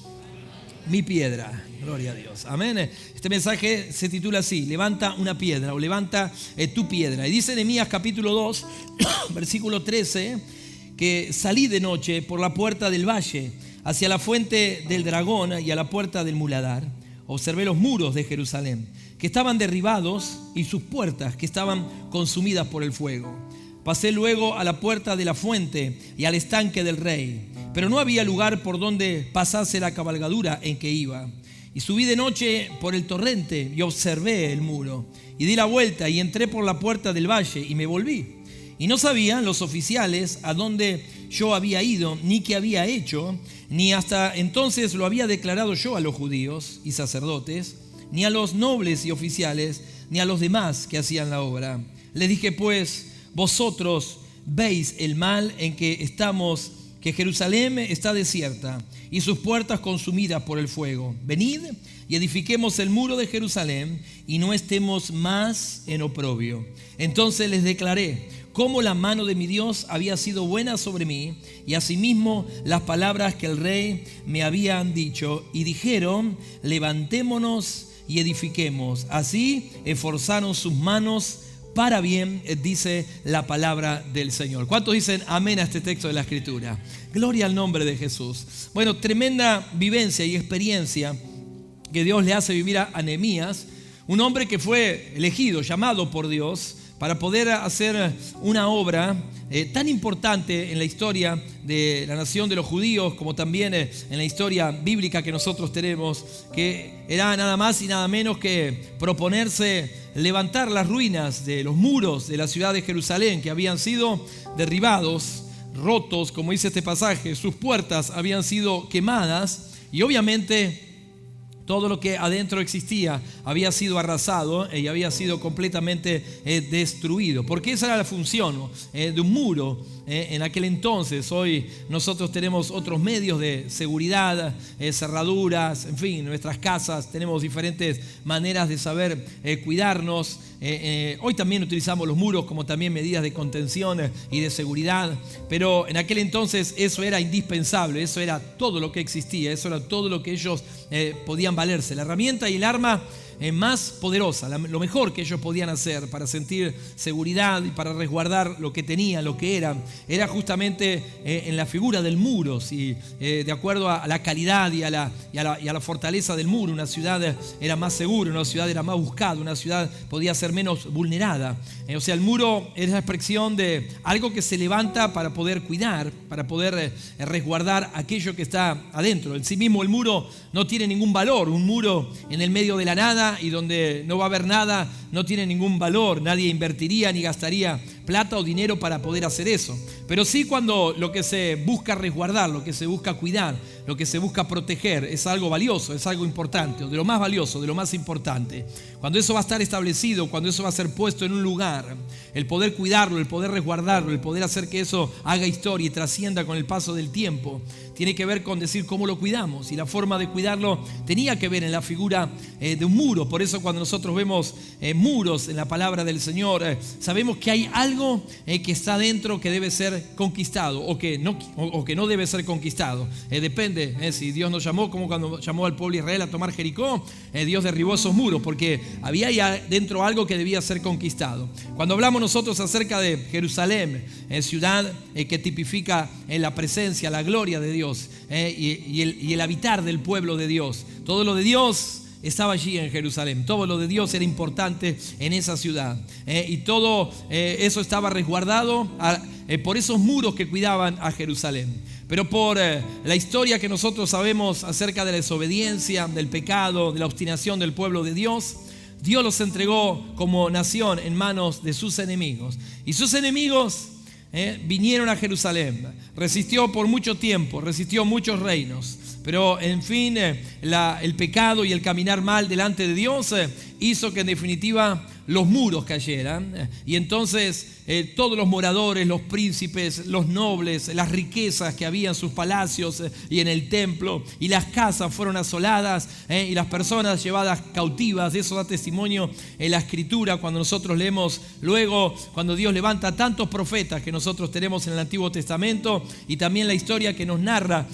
mi piedra. Gloria a Dios. Amén. Este mensaje se titula así: levanta una piedra o levanta tu piedra. Y dice Nehemías capítulo 2, versículo 13, que salí de noche por la puerta del valle hacia la fuente del dragón y a la puerta del muladar. Observé los muros de Jerusalén, que estaban derribados, y sus puertas, que estaban consumidas por el fuego. Pasé luego a la puerta de la fuente y al estanque del rey, pero no había lugar por donde pasase la cabalgadura en que iba. Y subí de noche por el torrente y observé el muro. Y di la vuelta y entré por la puerta del valle y me volví. Y no sabían los oficiales a dónde yo había ido, ni qué había hecho, ni hasta entonces lo había declarado yo a los judíos y sacerdotes, ni a los nobles y oficiales, ni a los demás que hacían la obra. Les dije pues, vosotros veis el mal en que estamos, que Jerusalén está desierta y sus puertas consumidas por el fuego. Venid y edifiquemos el muro de Jerusalén y no estemos más en oprobio. Entonces les declaré cómo la mano de mi Dios había sido buena sobre mí, y asimismo las palabras que el rey me habían dicho, y dijeron, levantémonos y edifiquemos. Así esforzaron sus manos para bien, dice la palabra del Señor. ¿Cuántos dicen amén a este texto de la Escritura? Gloria al nombre de Jesús. Bueno, tremenda vivencia y experiencia que Dios le hace vivir a Nehemías, un hombre que fue elegido, llamado por Dios para poder hacer una obra tan importante en la historia de la nación de los judíos, como también en la historia bíblica que nosotros tenemos, que era nada más y nada menos que proponerse levantar las ruinas de los muros de la ciudad de Jerusalén, que habían sido derribados, rotos, como dice este pasaje. Sus puertas habían sido quemadas y obviamente todo lo que adentro existía había sido arrasado y había sido completamente destruido. Porque esa era la función de un muro en aquel entonces. Hoy nosotros tenemos otros medios de seguridad, cerraduras, en fin, nuestras casas tenemos diferentes maneras de saber cuidarnos. Hoy también utilizamos los muros como también medidas de contención y de seguridad, pero en aquel entonces eso era indispensable, eso era todo lo que existía, eso era todo lo que ellos podían valerse, la herramienta y el arma más poderosa, lo mejor que ellos podían hacer para sentir seguridad y para resguardar lo que tenían, lo que eran, era justamente en la figura del muro, ¿sí? De acuerdo a la calidad y a la fortaleza del muro. Una ciudad era más segura, una ciudad era más buscada, una ciudad podía ser menos vulnerada. O sea, el muro es la expresión de algo que se levanta para poder cuidar, para poder resguardar aquello que está adentro. En sí mismo el muro no tiene ningún valor. Un muro en el medio de la nada y donde no va a haber nada no tiene ningún valor. Nadie invertiría ni gastaría plata o dinero para poder hacer eso. Pero sí, cuando lo que se busca resguardar, lo que se busca cuidar, lo que se busca proteger es algo valioso, es algo importante, o de lo más valioso, de lo más importante. Cuando eso va a estar establecido, cuando eso va a ser puesto en un lugar, el poder cuidarlo, el poder resguardarlo, el poder hacer que eso haga historia y trascienda con el paso del tiempo, tiene que ver con decir cómo lo cuidamos. Y la forma de cuidarlo tenía que ver en la figura de un muro. Por eso cuando nosotros vemos muros en la palabra del Señor, sabemos que hay algo que está dentro que debe ser conquistado o que no debe ser conquistado. Depende si Dios nos llamó, como cuando llamó al pueblo de Israel a tomar Jericó, Dios derribó esos muros porque había ya dentro algo que debía ser conquistado. Cuando hablamos nosotros acerca de Jerusalén, ciudad que tipifica la presencia, la gloria de Dios y el habitar del pueblo de Dios, todo lo de Dios estaba allí en Jerusalén. Todo lo de Dios era importante en esa ciudad, y todo eso estaba resguardado por esos muros que cuidaban a Jerusalén. pero por la historia que nosotros sabemos acerca de la desobediencia, del pecado, de la obstinación del pueblo de Dios, Dios los entregó como nación en manos de sus enemigos. Y sus enemigos vinieron a Jerusalén. Resistió por mucho tiempo, resistió muchos reinos. Pero en fin, el pecado y el caminar mal delante de Dios hizo que en definitiva los muros cayeran. Y entonces todos los moradores, los príncipes, los nobles, las riquezas que había en sus palacios y en el templo, y las casas fueron asoladas y las personas llevadas cautivas. Eso da testimonio en la Escritura cuando nosotros leemos luego, cuando Dios levanta tantos profetas que nosotros tenemos en el Antiguo Testamento, y también la historia que nos narra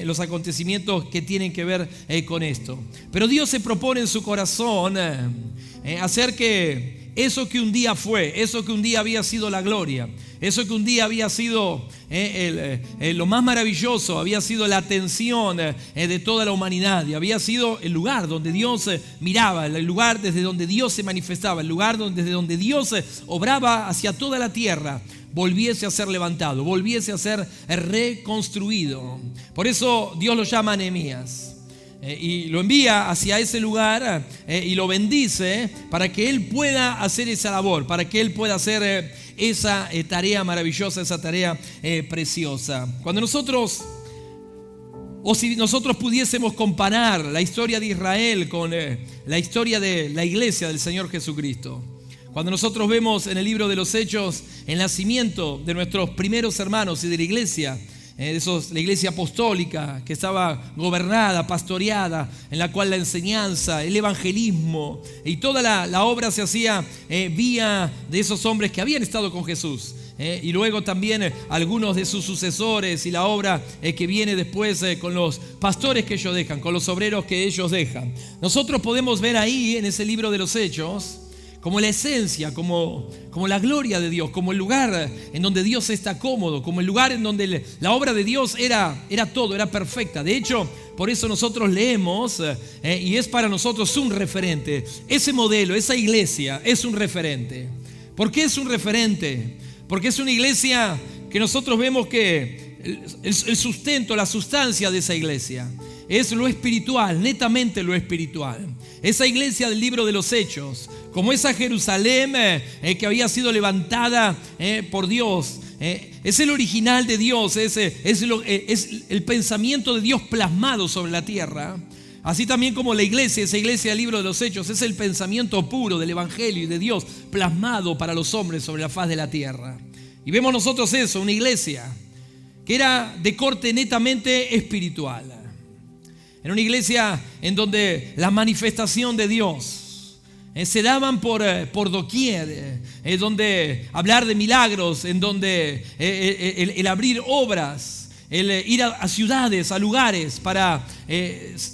los acontecimientos que tienen que ver con esto. Pero Dios se propone en su corazón hacer que eso que un día fue, eso que un día había sido la gloria, eso que un día había sido lo más maravilloso, había sido la atención de toda la humanidad, y había sido el lugar donde Dios miraba, el lugar desde donde Dios se manifestaba, el lugar desde donde Dios obraba hacia toda la tierra, volviese a ser levantado, volviese a ser reconstruido. Por eso Dios lo llama a Nehemías. Y lo envía hacia ese lugar y lo bendice para que él pueda hacer esa labor, para que él pueda hacer esa tarea maravillosa, esa tarea preciosa. Cuando nosotros, o si nosotros pudiésemos comparar la historia de Israel con la historia de la iglesia del Señor Jesucristo, cuando nosotros vemos en el libro de los Hechos el nacimiento de nuestros primeros hermanos y de la iglesia, la iglesia apostólica que estaba gobernada, pastoreada, en la cual la enseñanza, el evangelismo y toda la obra se hacía vía de esos hombres que habían estado con Jesús. Y luego también algunos de sus sucesores, y la obra que viene después con los pastores que ellos dejan, con los obreros que ellos dejan. Nosotros podemos ver ahí en ese libro de los Hechos como la esencia, como la gloria de Dios, como el lugar en donde Dios está cómodo, como el lugar en donde la obra de Dios era todo, era perfecta. De hecho, por eso nosotros leemos y es para nosotros un referente. Ese modelo, esa iglesia es un referente. ¿Por qué es un referente? Porque es una iglesia que nosotros vemos que el sustento, la sustancia de esa iglesia es lo espiritual, netamente lo espiritual. Esa iglesia del libro de los Hechos, como esa Jerusalén que había sido levantada por Dios, es el original de Dios, es el pensamiento de Dios plasmado sobre la tierra. Así también como la iglesia, esa iglesia del libro de los Hechos, es el pensamiento puro del Evangelio y de Dios plasmado para los hombres sobre la faz de la tierra. Y vemos nosotros eso, una iglesia que era de corte netamente espiritual. Era una iglesia en donde la manifestación de Dios se daban por doquier, donde hablar de milagros, en donde el abrir obras, el ir a ciudades, a lugares para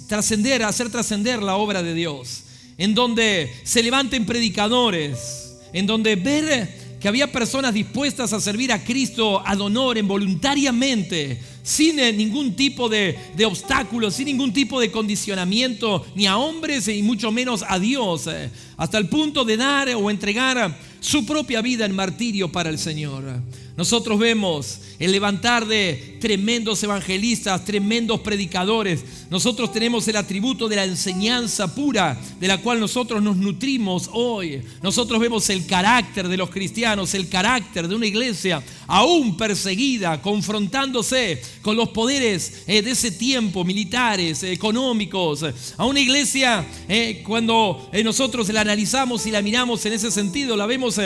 trascender, hacer trascender la obra de Dios, en donde se levanten predicadores, en donde ver que había personas dispuestas a servir a Cristo ad honorem, voluntariamente, sin ningún tipo de obstáculo, sin ningún tipo de condicionamiento, ni a hombres y mucho menos a Dios, hasta el punto de dar o entregar su propia vida en martirio para el Señor. Nosotros vemos el levantar de tremendos evangelistas, tremendos predicadores. Nosotros tenemos el atributo de la enseñanza pura de la cual nosotros nos nutrimos hoy. Nosotros vemos el carácter de los cristianos, el carácter de una iglesia aún perseguida, confrontándose con los poderes de ese tiempo, militares, económicos. A una iglesia, cuando nosotros la analizamos y la miramos en ese sentido, la vemos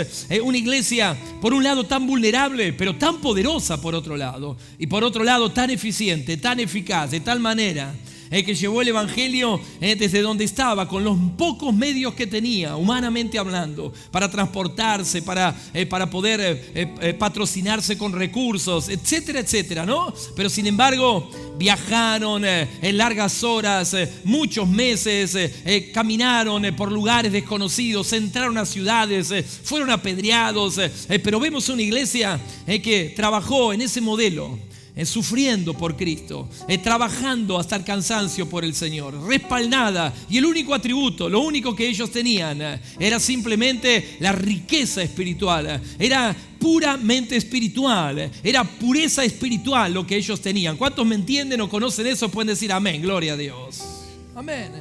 una iglesia por un lado tan vulnerable, pero tan poderosa por otro lado, y por otro lado tan eficiente, tan eficaz, de tal manera que llevó el evangelio desde donde estaba, con los pocos medios que tenía, humanamente hablando, para transportarse, para poder patrocinarse con recursos, etcétera, etcétera, ¿no? Pero sin embargo viajaron en largas horas, muchos meses, caminaron por lugares desconocidos, entraron a ciudades, fueron apedreados, pero vemos una iglesia que trabajó en ese modelo, sufriendo por Cristo, trabajando hasta el cansancio por el Señor, respaldada, y el único atributo, lo único que ellos tenían era simplemente la riqueza espiritual, era puramente espiritual. Era pureza espiritual lo que ellos tenían. ¿Cuántos me entienden o conocen eso? Pueden decir amén, gloria a Dios. Amén.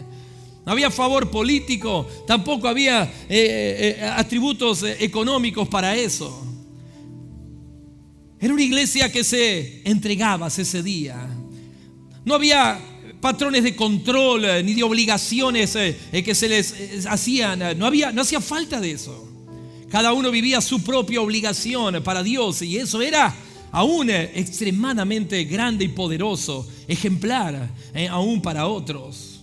No había favor político, tampoco había atributos económicos para eso. Era una iglesia que se entregaba, se cedía. No había patrones de control ni de obligaciones que se les hacían. No hacía falta de eso. Cada uno vivía su propia obligación para Dios, y eso era aún extremadamente grande y poderoso, ejemplar aún para otros.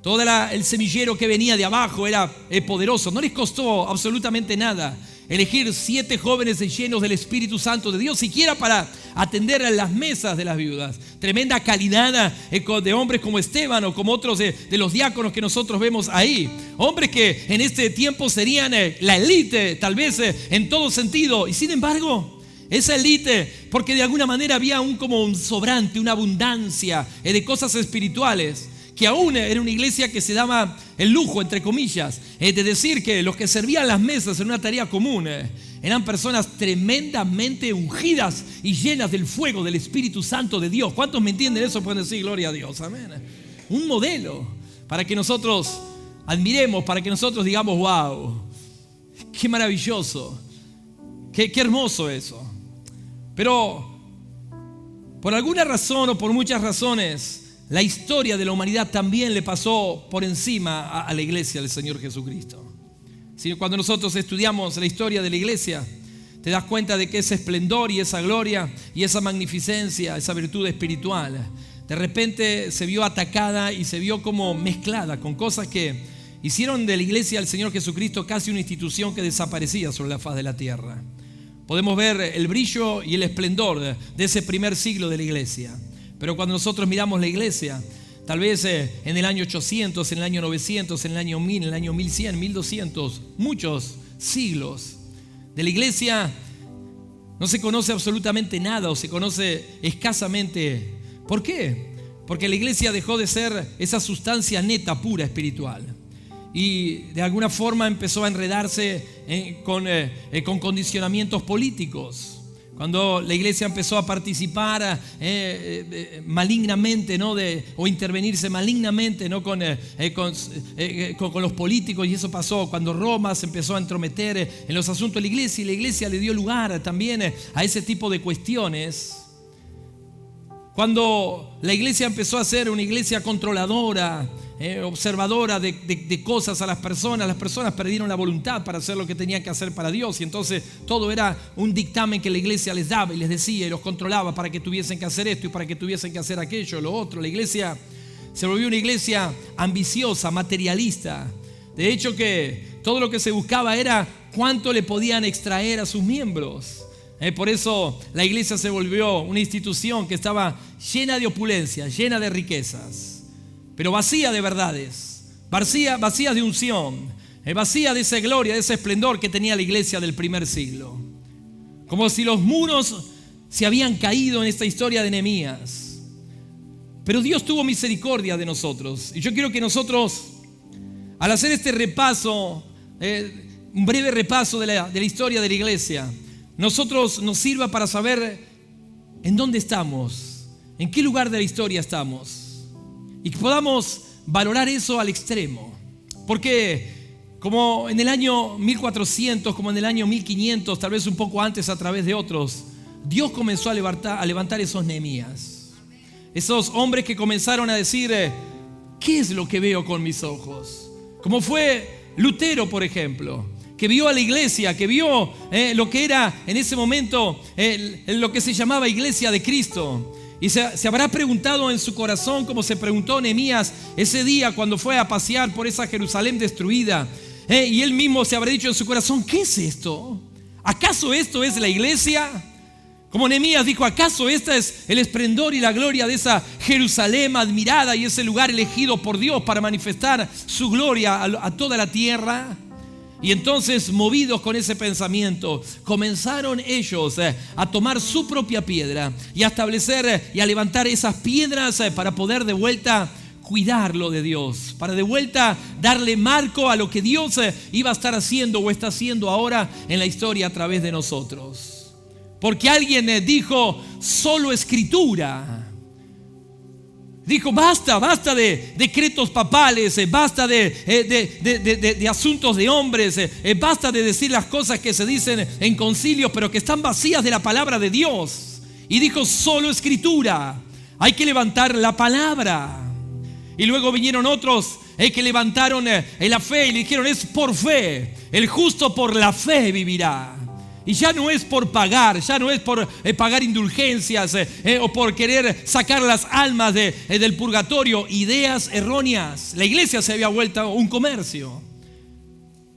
Todo el semillero que venía de abajo era poderoso. No les costó absolutamente nada elegir 7 jóvenes llenos del Espíritu Santo de Dios, siquiera para atender a las mesas de las viudas. Tremenda calidad de hombres como Esteban o como otros de los diáconos que nosotros vemos ahí. Hombres que en este tiempo serían la élite, tal vez en todo sentido. Y sin embargo, esa élite, porque de alguna manera había como un sobrante, una abundancia de cosas espirituales, que aún era una iglesia que se daba el lujo, entre comillas, de decir que los que servían las mesas en una tarea común eran personas tremendamente ungidas y llenas del fuego del Espíritu Santo de Dios. ¿Cuántos me entienden eso? Pueden decir gloria a Dios. Amén. Un modelo para que nosotros admiremos, para que nosotros digamos wow, qué maravilloso, qué hermoso eso. Pero por alguna razón o por muchas razones, la historia de la humanidad también le pasó por encima a la iglesia del Señor Jesucristo. Cuando nosotros estudiamos la historia de la iglesia, te das cuenta de que ese esplendor y esa gloria y esa magnificencia, esa virtud espiritual, de repente se vio atacada y se vio como mezclada con cosas que hicieron de la iglesia del Señor Jesucristo casi una institución que desaparecía sobre la faz de la tierra. Podemos ver el brillo y el esplendor de ese primer siglo de la iglesia. Pero cuando nosotros miramos la iglesia, tal vez en el año 800, en el año 900, en el año 1000, en el año 1100, 1200, muchos siglos de la iglesia, no se conoce absolutamente nada o se conoce escasamente. ¿Por qué? Porque la iglesia dejó de ser esa sustancia neta, pura, espiritual. Y de alguna forma empezó a enredarse con condicionamientos políticos. Cuando la iglesia empezó a participar malignamente, ¿no? O intervenirse malignamente, ¿no? con los políticos, y eso pasó cuando Roma se empezó a entrometer en los asuntos de la iglesia, y la iglesia le dio lugar también a ese tipo de cuestiones. Cuando la iglesia empezó a ser una iglesia controladora, observadora de cosas a las personas perdieron la voluntad para hacer lo que tenían que hacer para Dios, y entonces todo era un dictamen que la iglesia les daba y les decía y los controlaba para que tuviesen que hacer esto y para que tuviesen que hacer aquello, lo otro. La iglesia se volvió una iglesia ambiciosa, materialista. De hecho, que todo lo que se buscaba era cuánto le podían extraer a sus miembros. Por eso la iglesia se volvió una institución que estaba llena de opulencia, llena de riquezas, pero vacía de verdades, vacía de unción, vacía de esa gloria, de ese esplendor que tenía la iglesia del primer siglo. Como si los muros se habían caído en esta historia de Nehemías. Pero Dios tuvo misericordia de nosotros. Y yo quiero que nosotros, al hacer este repaso, un breve repaso de la historia de la iglesia, nosotros nos sirva para saber en dónde estamos, en qué lugar de la historia estamos. Y que podamos valorar eso al extremo. Porque como en el año 1400, como en el año 1500, tal vez un poco antes a través de otros, Dios comenzó a levantar esos Nehemías. Esos hombres que comenzaron a decir, ¿qué es lo que veo con mis ojos? Como fue Lutero, por ejemplo, que vio a la iglesia, que vio lo que era en ese momento lo que se llamaba Iglesia de Cristo. Y se habrá preguntado en su corazón, como se preguntó Nehemías ese día cuando fue a pasear por esa Jerusalén destruida. Y él mismo se habrá dicho en su corazón, ¿qué es esto? ¿Acaso esto es la iglesia? Como Nehemías dijo, ¿acaso este es el esplendor y la gloria de esa Jerusalén admirada y ese lugar elegido por Dios para manifestar su gloria a toda la tierra? Y entonces, movidos con ese pensamiento, comenzaron ellos a tomar su propia piedra y a establecer y a levantar esas piedras para poder de vuelta cuidarlo de Dios, para de vuelta darle marco a lo que Dios iba a estar haciendo o está haciendo ahora en la historia a través de nosotros. porque alguien dijo solo escritura. Dijo, basta de decretos papales, basta de asuntos de hombres, basta de decir las cosas que se dicen en concilios, pero que están vacías de la palabra de Dios. Y dijo, solo escritura, hay que levantar la palabra. Y luego vinieron otros que levantaron la fe y le dijeron, es por fe, el justo por la fe vivirá. Y ya no es por pagar, ya no es por pagar indulgencias o por querer sacar las almas del purgatorio. Ideas erróneas. La iglesia se había vuelto un comercio.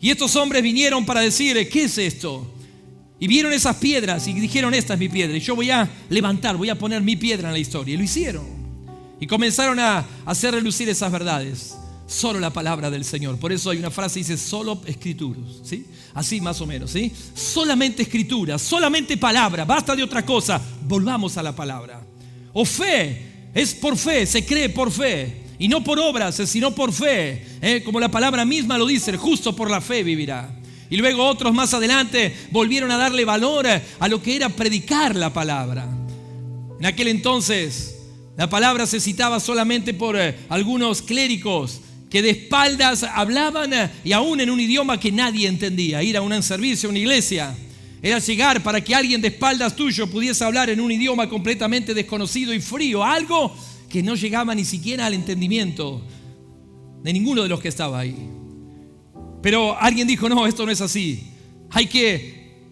Y estos hombres vinieron para decir, ¿qué es esto? Y vieron esas piedras y dijeron, esta es mi piedra. Y yo voy a levantar, voy a poner mi piedra en la historia. Y lo hicieron. Y comenzaron a hacer relucir esas verdades. Solo la palabra del Señor. Por eso hay una frase que dice solo escrituras, ¿sí? Así más o menos, ¿sí? Solamente escritura, solamente palabra, basta de otra cosa. Volvamos a la palabra. O fe, es por fe, se cree por fe. Y no por obras, sino por fe. Como la palabra misma lo dice, el justo por la fe vivirá. Y luego otros más adelante volvieron a darle valor a lo que era predicar la palabra. En aquel entonces la palabra se citaba solamente por algunos clérigos que de espaldas hablaban y aún en un idioma que nadie entendía. Ir a un servicio, a una iglesia, era llegar para que alguien de espaldas tuyo pudiese hablar en un idioma completamente desconocido y frío, algo que no llegaba ni siquiera al entendimiento de ninguno de los que estaba ahí. Pero alguien dijo, no, esto no es así, hay que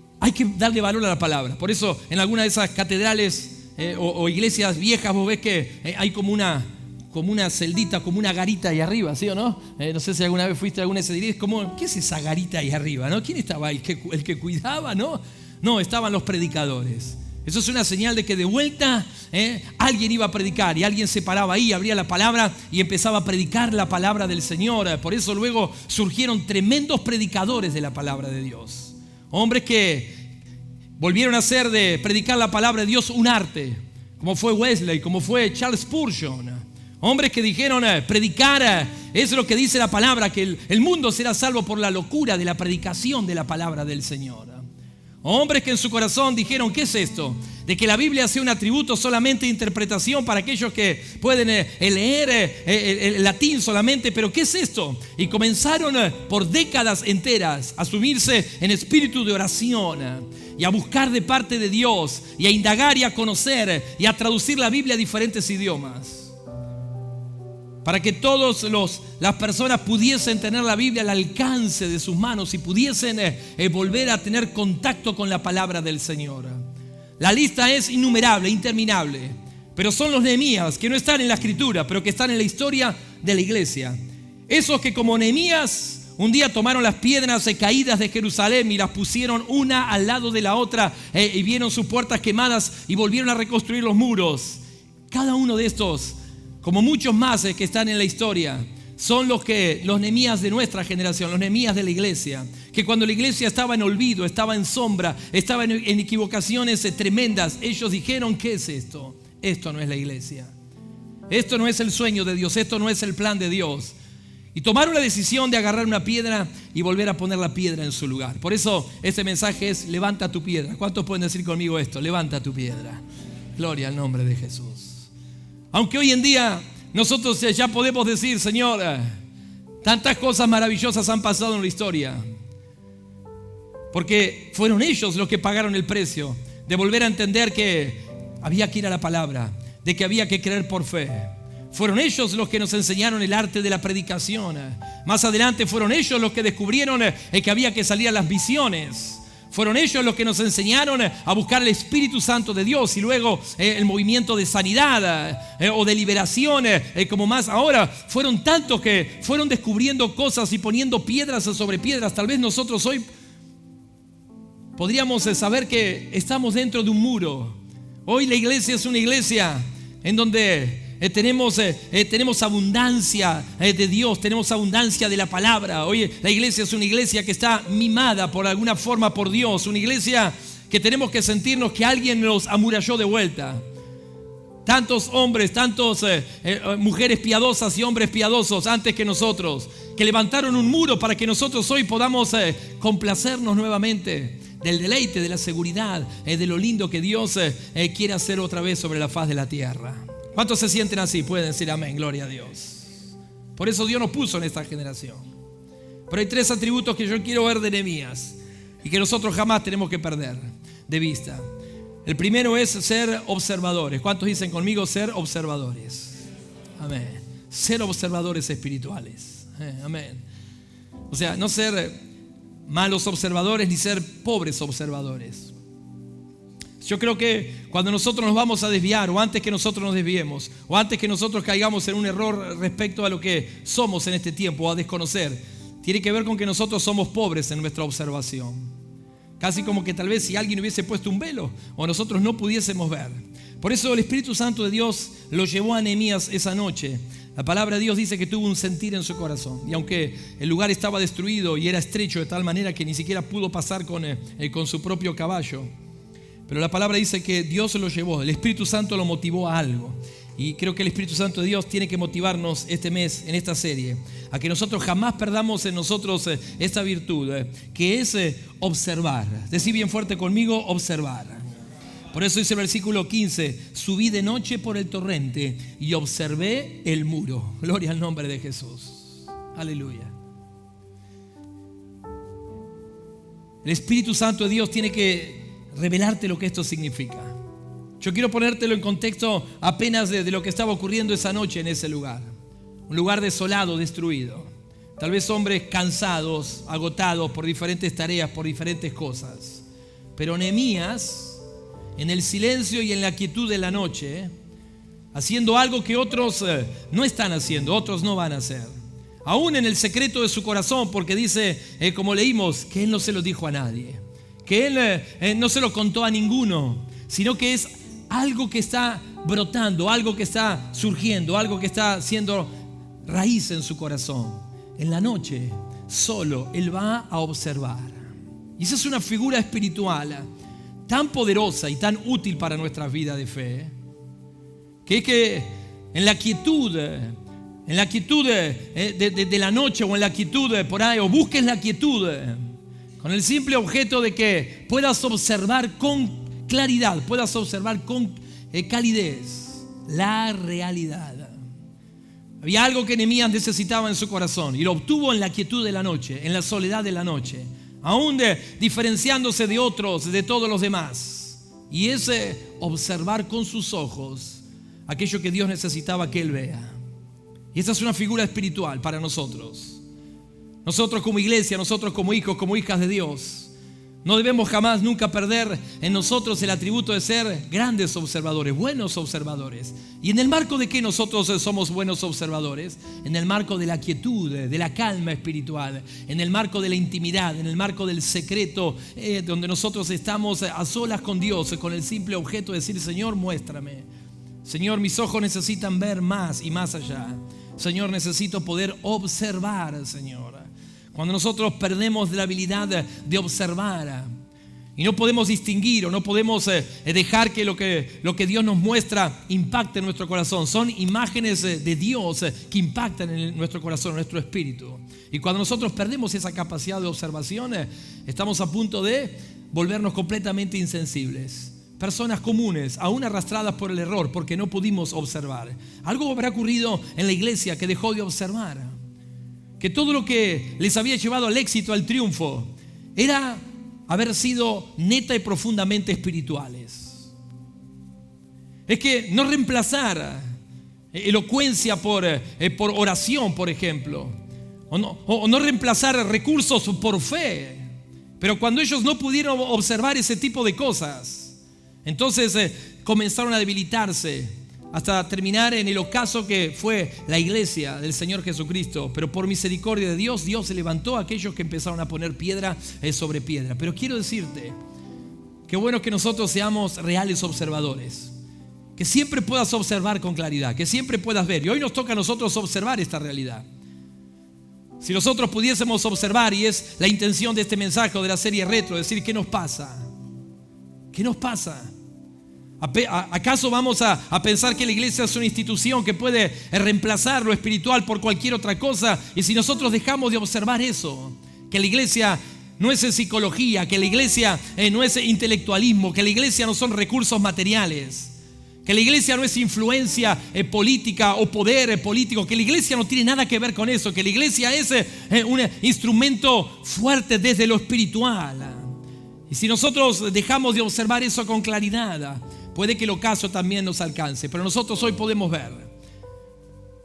darle valor a la palabra. Por eso en alguna de esas catedrales o iglesias viejas vos ves que hay como una celdita, como una garita ahí arriba, ¿sí o no? No sé si alguna vez fuiste a alguna de esas iglesias. ¿Qué es esa garita ahí arriba? ¿No? ¿Quién estaba ahí? ¿El que cuidaba? No, estaban los predicadores. Eso es una señal de que de vuelta alguien iba a predicar y alguien se paraba ahí, abría la palabra y empezaba a predicar la palabra del Señor. Por eso luego surgieron tremendos predicadores de la palabra de Dios. Hombres que volvieron a hacer de predicar la palabra de Dios un arte, como fue Wesley, como fue Charles Spurgeon. Hombres que dijeron, predicar es lo que dice la palabra, que el mundo será salvo por la locura de la predicación de la palabra del Señor. Hombres que en su corazón dijeron, ¿qué es esto? De que la Biblia sea un atributo solamente de interpretación para aquellos que pueden leer el latín solamente, pero ¿qué es esto? Y comenzaron por décadas enteras a sumirse en espíritu de oración y a buscar de parte de Dios y a indagar y a conocer y a traducir la Biblia a diferentes idiomas, para que todas las personas pudiesen tener la Biblia al alcance de sus manos y pudiesen volver a tener contacto con la palabra del Señor. La lista es innumerable, interminable, pero son los Nehemías que no están en la escritura, pero que están en la historia de la iglesia. Esos que como Nehemías un día tomaron las piedras caídas de Jerusalén y las pusieron una al lado de la otra y vieron sus puertas quemadas y volvieron a reconstruir los muros. Cada uno de estos, como muchos más que están en la historia, son los Nehemías de nuestra generación, los Nehemías de la iglesia, que cuando la iglesia estaba en olvido, estaba en sombra, estaba en equivocaciones tremendas, ellos dijeron, ¿qué es esto? Esto no es la iglesia, esto no es el sueño de Dios, esto no es el plan de Dios. Y tomaron la decisión de agarrar una piedra y volver a poner la piedra en su lugar. Por eso este mensaje es, levanta tu piedra. ¿Cuántos pueden decir conmigo esto? Levanta tu piedra. Gloria al nombre de Jesús. Aunque hoy en día nosotros ya podemos decir, Señor, tantas cosas maravillosas han pasado en la historia, porque fueron ellos los que pagaron el precio de volver a entender que había que ir a la palabra, de que había que creer por fe. Fueron ellos los que nos enseñaron el arte de la predicación. Más adelante fueron ellos los que descubrieron que había que salir a las misiones. Fueron ellos los que nos enseñaron a buscar el Espíritu Santo de Dios y luego el movimiento de sanidad o de liberación, como más ahora. Fueron tantos que fueron descubriendo cosas y poniendo piedras sobre piedras. Tal vez nosotros hoy podríamos saber que estamos dentro de un muro. Hoy la iglesia es una iglesia en donde tenemos abundancia de Dios, tenemos abundancia de la palabra. Hoy la iglesia es una iglesia que está mimada por alguna forma por Dios, una iglesia que tenemos que sentirnos que alguien nos amuralló de vuelta. Tantos hombres, mujeres piadosas y hombres piadosos antes que nosotros, que levantaron un muro para que nosotros hoy podamos complacernos nuevamente del deleite, de la seguridad, de lo lindo que Dios quiere hacer otra vez sobre la faz de la tierra. ¿Cuántos se sienten así? Pueden decir amén, gloria a Dios. Por eso Dios nos puso en esta generación. Pero hay 3 atributos que yo quiero ver de Nehemías y que nosotros jamás tenemos que perder de vista. El primero es ser observadores. ¿Cuántos dicen conmigo ser observadores? Amén. Ser observadores espirituales. Amén. O sea, no ser malos observadores ni ser pobres observadores. Yo creo que cuando nosotros nos vamos a desviar, o antes que nosotros nos desviemos, o antes que nosotros caigamos en un error respecto a lo que somos en este tiempo, o a desconocer, tiene que ver con que nosotros somos pobres en nuestra observación. Casi como que tal vez si alguien hubiese puesto un velo, o nosotros no pudiésemos ver. Por eso el Espíritu Santo de Dios lo llevó a Nehemías esa noche. La palabra de Dios dice que tuvo un sentir en su corazón. Y aunque el lugar estaba destruido y era estrecho de tal manera que ni siquiera pudo pasar con su propio caballo, pero la palabra dice que Dios lo llevó, el Espíritu Santo lo motivó a algo. Y creo que el Espíritu Santo de Dios tiene que motivarnos este mes, en esta serie, a que nosotros jamás perdamos en nosotros esta virtud, que es observar. Decí bien fuerte conmigo, observar. Por eso dice el versículo 15: subí de noche por el torrente y observé el muro. Gloria al nombre de Jesús. Aleluya. El Espíritu Santo de Dios tiene que revelarte lo que esto significa. Yo quiero ponértelo en contexto apenas de lo que estaba ocurriendo esa noche en ese lugar. Un lugar desolado, destruido. Tal vez hombres cansados, agotados por diferentes tareas, por diferentes cosas. Pero Nehemías, en el silencio y en la quietud de la noche, haciendo algo que otros no están haciendo, otros no van a hacer. Aún en el secreto de su corazón, porque dice, como leímos, que él no se lo dijo a nadie. Que él no se lo contó a ninguno, sino que es algo que está brotando, algo que está surgiendo, algo que está siendo raíz en su corazón. En la noche, solo, él va a observar. Y esa es una figura espiritual tan poderosa y tan útil para nuestra vida de fe, que es que en la quietud de la noche, o en la quietud por ahí, o busques la quietud, con el simple objeto de que puedas observar con claridad, puedas observar con calidez la realidad. Había algo que Nehemías necesitaba en su corazón y lo obtuvo en la quietud de la noche, en la soledad de la noche, aún diferenciándose de otros, de todos los demás. Y ese observar con sus ojos aquello que Dios necesitaba que él vea. Y esta es una figura espiritual para nosotros. Nosotros como iglesia, nosotros como hijos, como hijas de Dios, no debemos jamás, nunca perder en nosotros el atributo de ser grandes observadores, buenos observadores. ¿Y en el marco de qué nosotros somos buenos observadores? En el marco de la quietud, de la calma espiritual, en el marco de la intimidad, en el marco del secreto, donde nosotros estamos a solas con Dios, con el simple objeto de decir: Señor, muéstrame. Señor, mis ojos necesitan ver más y más allá. Señor, necesito poder observar, Señor. Cuando nosotros perdemos la habilidad de observar y no podemos distinguir, o no podemos dejar que lo que Dios nos muestra impacte en nuestro corazón. Son imágenes de Dios que impactan en nuestro corazón, en nuestro espíritu. Y cuando nosotros perdemos esa capacidad de observación, estamos a punto de volvernos completamente insensibles. Personas comunes, aún arrastradas por el error, porque no pudimos observar. Algo habrá ocurrido en la iglesia que dejó de observar. Que todo lo que les había llevado al éxito, al triunfo, era haber sido neta y profundamente espirituales. Es que no reemplazar elocuencia por oración, por ejemplo, o no reemplazar recursos por fe. Pero cuando ellos no pudieron observar ese tipo de cosas, entonces comenzaron a debilitarse, hasta terminar en el ocaso que fue la iglesia del Señor Jesucristo. Pero por misericordia de Dios, Dios se levantó a aquellos que empezaron a poner piedra sobre piedra. Pero quiero decirte, qué bueno que nosotros seamos reales observadores, que siempre puedas observar con claridad, que siempre puedas ver. Y hoy nos toca a nosotros observar esta realidad. Si nosotros pudiésemos observar, y es la intención de este mensaje o de la serie Retro, decir: ¿qué nos pasa? ¿Qué nos pasa? ¿Acaso vamos a pensar que la iglesia es una institución que puede reemplazar lo espiritual por cualquier otra cosa? Y si nosotros dejamos de observar eso, que la iglesia no es psicología, que la iglesia no es intelectualismo, que la iglesia no son recursos materiales, que la iglesia no es influencia política o poder político, que la iglesia no tiene nada que ver con eso, que la iglesia es un instrumento fuerte desde lo espiritual. Y si nosotros dejamos de observar eso con claridad, puede que el ocaso también nos alcance, pero nosotros hoy podemos ver.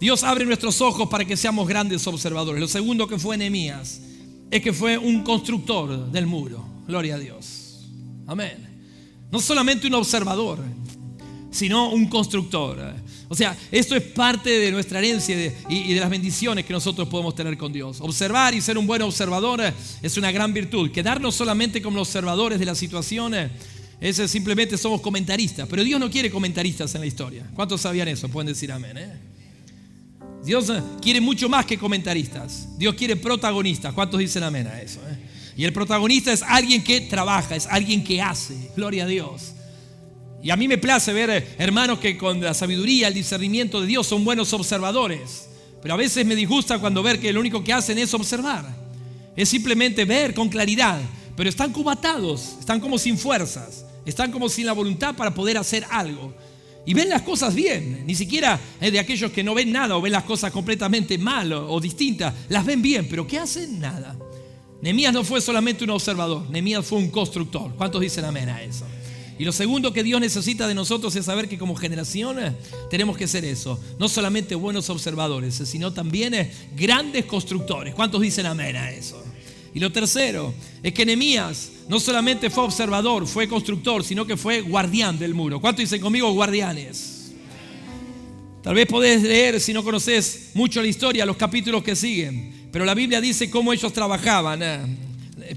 Dios abre nuestros ojos para que seamos grandes observadores. Lo segundo que fue Nehemías es que fue un constructor del muro. Gloria a Dios. Amén. No solamente un observador, sino un constructor. O sea, esto es parte de nuestra herencia y de las bendiciones que nosotros podemos tener con Dios. Observar y ser un buen observador es una gran virtud. Quedarnos solamente como observadores de la situación es simplemente somos comentaristas. Pero Dios no quiere comentaristas en la historia. ¿Cuántos sabían eso? Pueden decir amén. Dios quiere mucho más que comentaristas. Dios quiere protagonistas. ¿Cuántos dicen amén a eso? Y el protagonista es alguien que trabaja, es alguien que hace. Gloria a Dios. Y a mí me place ver hermanos que con la sabiduría, el discernimiento de Dios son buenos observadores. Pero a veces me disgusta cuando ver que lo único que hacen es observar. Es simplemente ver con claridad. Pero están como atados, están como sin fuerzas, están como sin la voluntad para poder hacer algo. Y ven las cosas bien, ni siquiera de aquellos que no ven nada o ven las cosas completamente mal o distintas. Las ven bien, pero ¿qué hacen? Nada. Nehemías no fue solamente un observador, Nehemías fue un constructor. ¿Cuántos dicen amén a eso? Y lo segundo que Dios necesita de nosotros es saber que como generación tenemos que ser eso. No solamente buenos observadores, sino también grandes constructores. ¿Cuántos dicen amén a eso? Y lo tercero es que Nehemías no solamente fue observador, fue constructor, sino que fue guardián del muro. ¿Cuántos dicen conmigo guardianes? Tal vez podés leer, si no conoces mucho la historia, los capítulos que siguen. Pero la Biblia dice cómo ellos trabajaban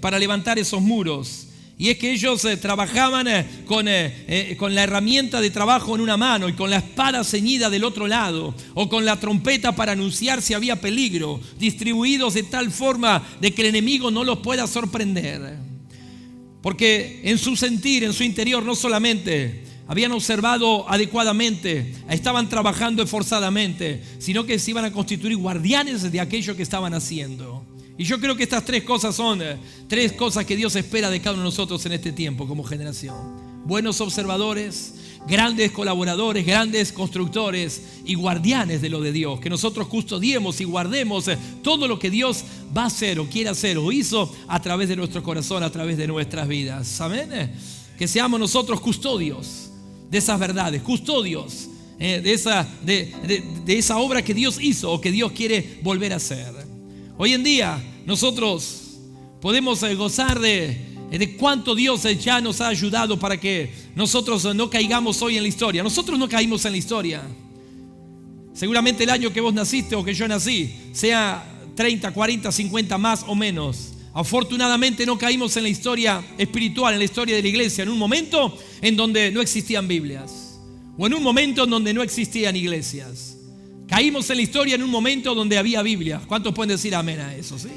para levantar esos muros. Y es que ellos trabajaban con la herramienta de trabajo en una mano y con la espada ceñida del otro lado, o con la trompeta para anunciar si había peligro, distribuidos de tal forma de que el enemigo no los pueda sorprender. Porque en su sentir, en su interior, no solamente habían observado adecuadamente, estaban trabajando esforzadamente, sino que se iban a constituir guardianes de aquello que estaban haciendo. Y yo creo que estas tres cosas son tres cosas que Dios espera de cada uno de nosotros en este tiempo como generación. Buenos observadores, grandes colaboradores, grandes constructores y guardianes de lo de Dios. Que nosotros custodiemos y guardemos todo lo que Dios va a hacer o quiere hacer o hizo a través de nuestro corazón, a través de nuestras vidas. Amén. Que seamos nosotros custodios de esas verdades, custodios de esa obra que Dios hizo o que Dios quiere volver a hacer. Hoy en día nosotros podemos gozar de cuánto Dios ya nos ha ayudado para que nosotros no caigamos hoy en la historia. Nosotros no caímos en la historia. Seguramente el año que vos naciste o que yo nací, sea 30, 40, 50 más o menos. Afortunadamente no caímos en la historia espiritual, en la historia de la iglesia, en un momento en donde no existían Biblias o en un momento en donde no existían iglesias. Caímos en la historia en un momento donde había Biblia. ¿Cuántos pueden decir amén a eso? ¿Sí?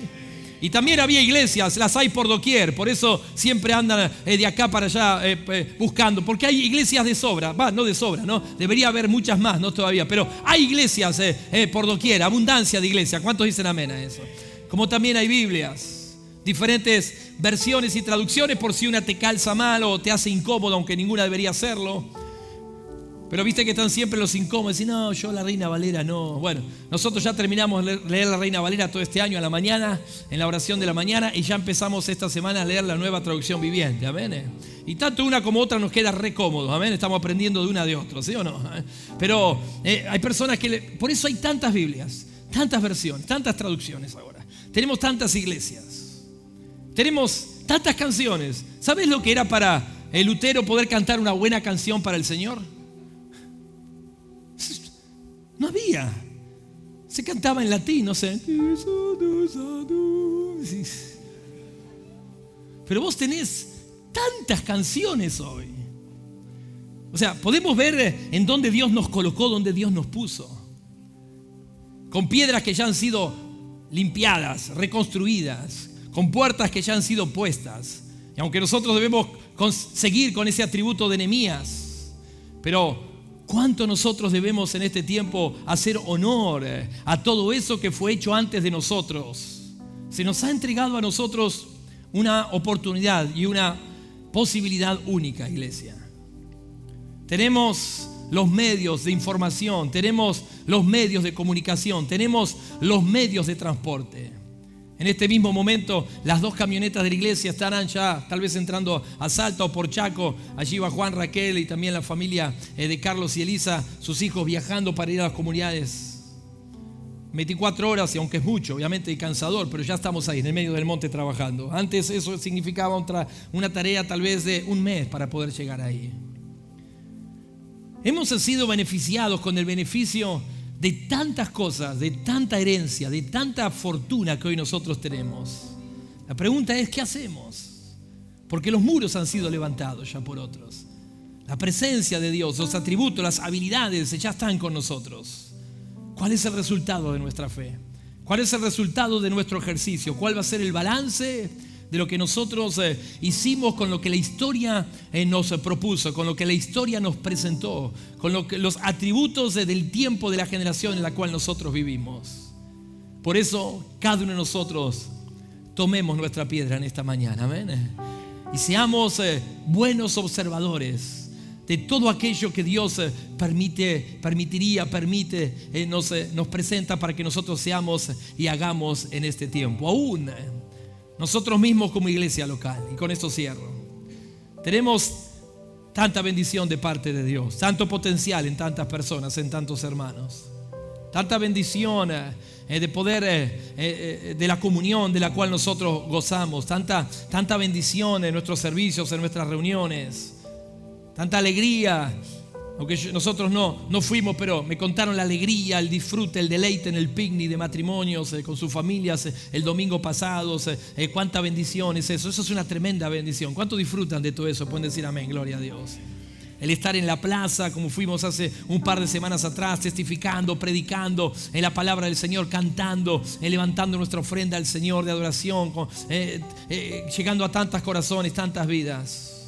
Y también había iglesias, las hay por doquier. Por eso siempre andan de acá para allá buscando. Porque hay iglesias de sobra. No de sobra, ¿no? Debería haber muchas más, no todavía. Pero hay iglesias por doquier, abundancia de iglesias. ¿Cuántos dicen amén a eso? Como también hay Biblias, diferentes versiones y traducciones por si una te calza mal o te hace incómodo, aunque ninguna debería hacerlo. Pero viste que están siempre los incómodos. Y no, yo la Reina Valera no. Bueno, nosotros ya terminamos de leer la Reina Valera todo este año a la mañana, en la oración de la mañana, y ya empezamos esta semana a leer la Nueva Traducción Viviente. Amén. Y tanto una como otra nos queda re cómodo. Amén. Estamos aprendiendo de una de otra, ¿sí o no? Pero hay personas que... Por eso hay tantas Biblias, tantas versiones, tantas traducciones ahora. Tenemos tantas iglesias. Tenemos tantas canciones. ¿Sabes lo que era para Lutero poder cantar una buena canción para el Señor? No había. Se cantaba en latín, no sé. Pero vos tenés tantas canciones hoy. O sea, podemos ver en dónde Dios nos colocó, dónde Dios nos puso. Con piedras que ya han sido limpiadas, reconstruidas, con puertas que ya han sido puestas. Y aunque nosotros debemos seguir con ese atributo de Nehemías, pero ¿cuánto nosotros debemos en este tiempo hacer honor a todo eso que fue hecho antes de nosotros? Se nos ha entregado a nosotros una oportunidad y una posibilidad única, iglesia. Tenemos los medios de información, tenemos los medios de comunicación, tenemos los medios de transporte. En este mismo momento, las 2 camionetas de la iglesia estarán ya tal vez entrando a Salta o por Chaco. Allí va Juan, Raquel y también la familia de Carlos y Elisa, sus hijos viajando para ir a las comunidades. 24 horas, y aunque es mucho, obviamente, y cansador, pero ya estamos ahí, en el medio del monte trabajando. Antes eso significaba una tarea tal vez de un mes para poder llegar ahí. Hemos sido beneficiados con el beneficio de tantas cosas, de tanta herencia, de tanta fortuna que hoy nosotros tenemos. La pregunta es, ¿qué hacemos? Porque los muros han sido levantados ya por otros. La presencia de Dios, los atributos, las habilidades ya están con nosotros. ¿Cuál es el resultado de nuestra fe? ¿Cuál es el resultado de nuestro ejercicio? ¿Cuál va a ser el balance de lo que nosotros hicimos con lo que la historia nos propuso, con lo que la historia nos presentó, con los atributos del tiempo de la generación en la cual nosotros vivimos? Por eso, cada uno de nosotros tomemos nuestra piedra en esta mañana, amén, y seamos buenos observadores de todo aquello que Dios permite, nos presenta para que nosotros seamos y hagamos en este tiempo. Aún nosotros mismos como iglesia local, y con esto cierro, tenemos tanta bendición de parte de Dios, tanto potencial en tantas personas, en tantos hermanos, tanta bendición de poder de la comunión de la cual nosotros gozamos, tanta bendición en nuestros servicios, en nuestras reuniones, tanta alegría. Aunque nosotros no fuimos, pero me contaron la alegría, el disfrute, el deleite en el picnic de matrimonios con sus familias el domingo pasado. Cuánta bendición es eso. Eso es una tremenda bendición. ¿Cuánto disfrutan de todo eso? Pueden decir amén, gloria a Dios. El estar en la plaza, como fuimos hace un par de semanas atrás, testificando, predicando en la palabra del Señor, cantando, levantando nuestra ofrenda al Señor de adoración, llegando a tantos corazones, tantas vidas.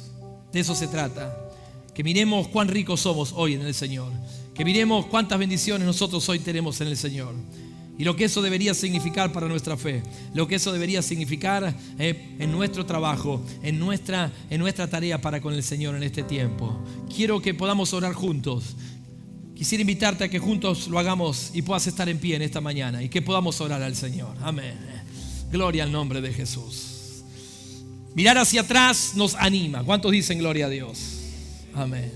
De eso se trata. Que miremos cuán ricos somos hoy en el Señor. Que miremos cuántas bendiciones nosotros hoy tenemos en el Señor. Y lo que eso debería significar para nuestra fe. Lo que eso debería significar en nuestro trabajo, en nuestra tarea para con el Señor en este tiempo. Quiero que podamos orar juntos. Quisiera invitarte a que juntos lo hagamos y puedas estar en pie en esta mañana. Y que podamos orar al Señor. Amén. Gloria al nombre de Jesús. Mirar hacia atrás nos anima. ¿Cuántos dicen gloria a Dios? Amén.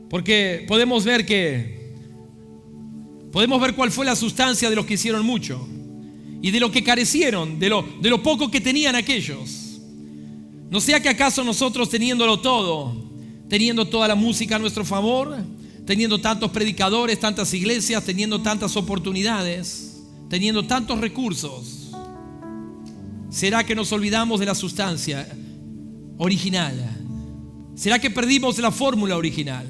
Porque podemos ver cuál fue la sustancia de los que hicieron mucho y de lo que carecieron, de lo poco que tenían aquellos. No sea que acaso nosotros teniéndolo todo, teniendo toda la música a nuestro favor, teniendo tantos predicadores, tantas iglesias, teniendo tantas oportunidades, teniendo tantos recursos, ¿será que nos olvidamos de la sustancia original? ¿Será que perdimos la fórmula original?